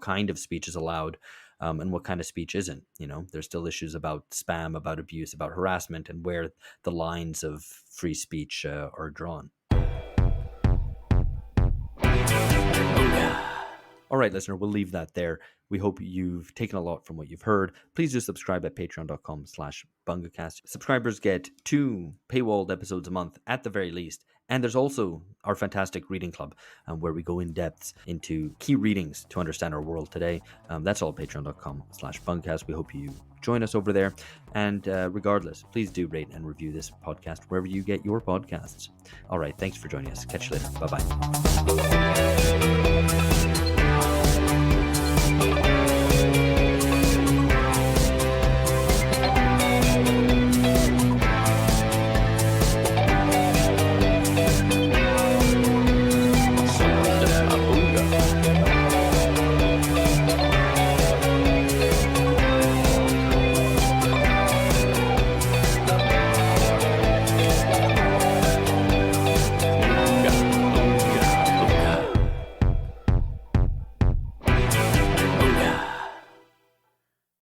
S2: kind of speech is allowed and what kind of speech isn't. There's still issues about spam, about abuse, about harassment, and where the lines of free speech are drawn. All right, listener, we'll leave that there. We hope you've taken a lot from what you've heard. Please do subscribe at patreon.com/BungaCast. Subscribers get 2 paywalled episodes a month at the very least. And there's also our fantastic reading club where we go in depth into key readings to understand our world today. That's all at patreon.com/BungaCast. We hope you join us over there. And regardless, please do rate and review this podcast wherever you get your podcasts. All right, thanks for joining us. Catch you later. Bye-bye.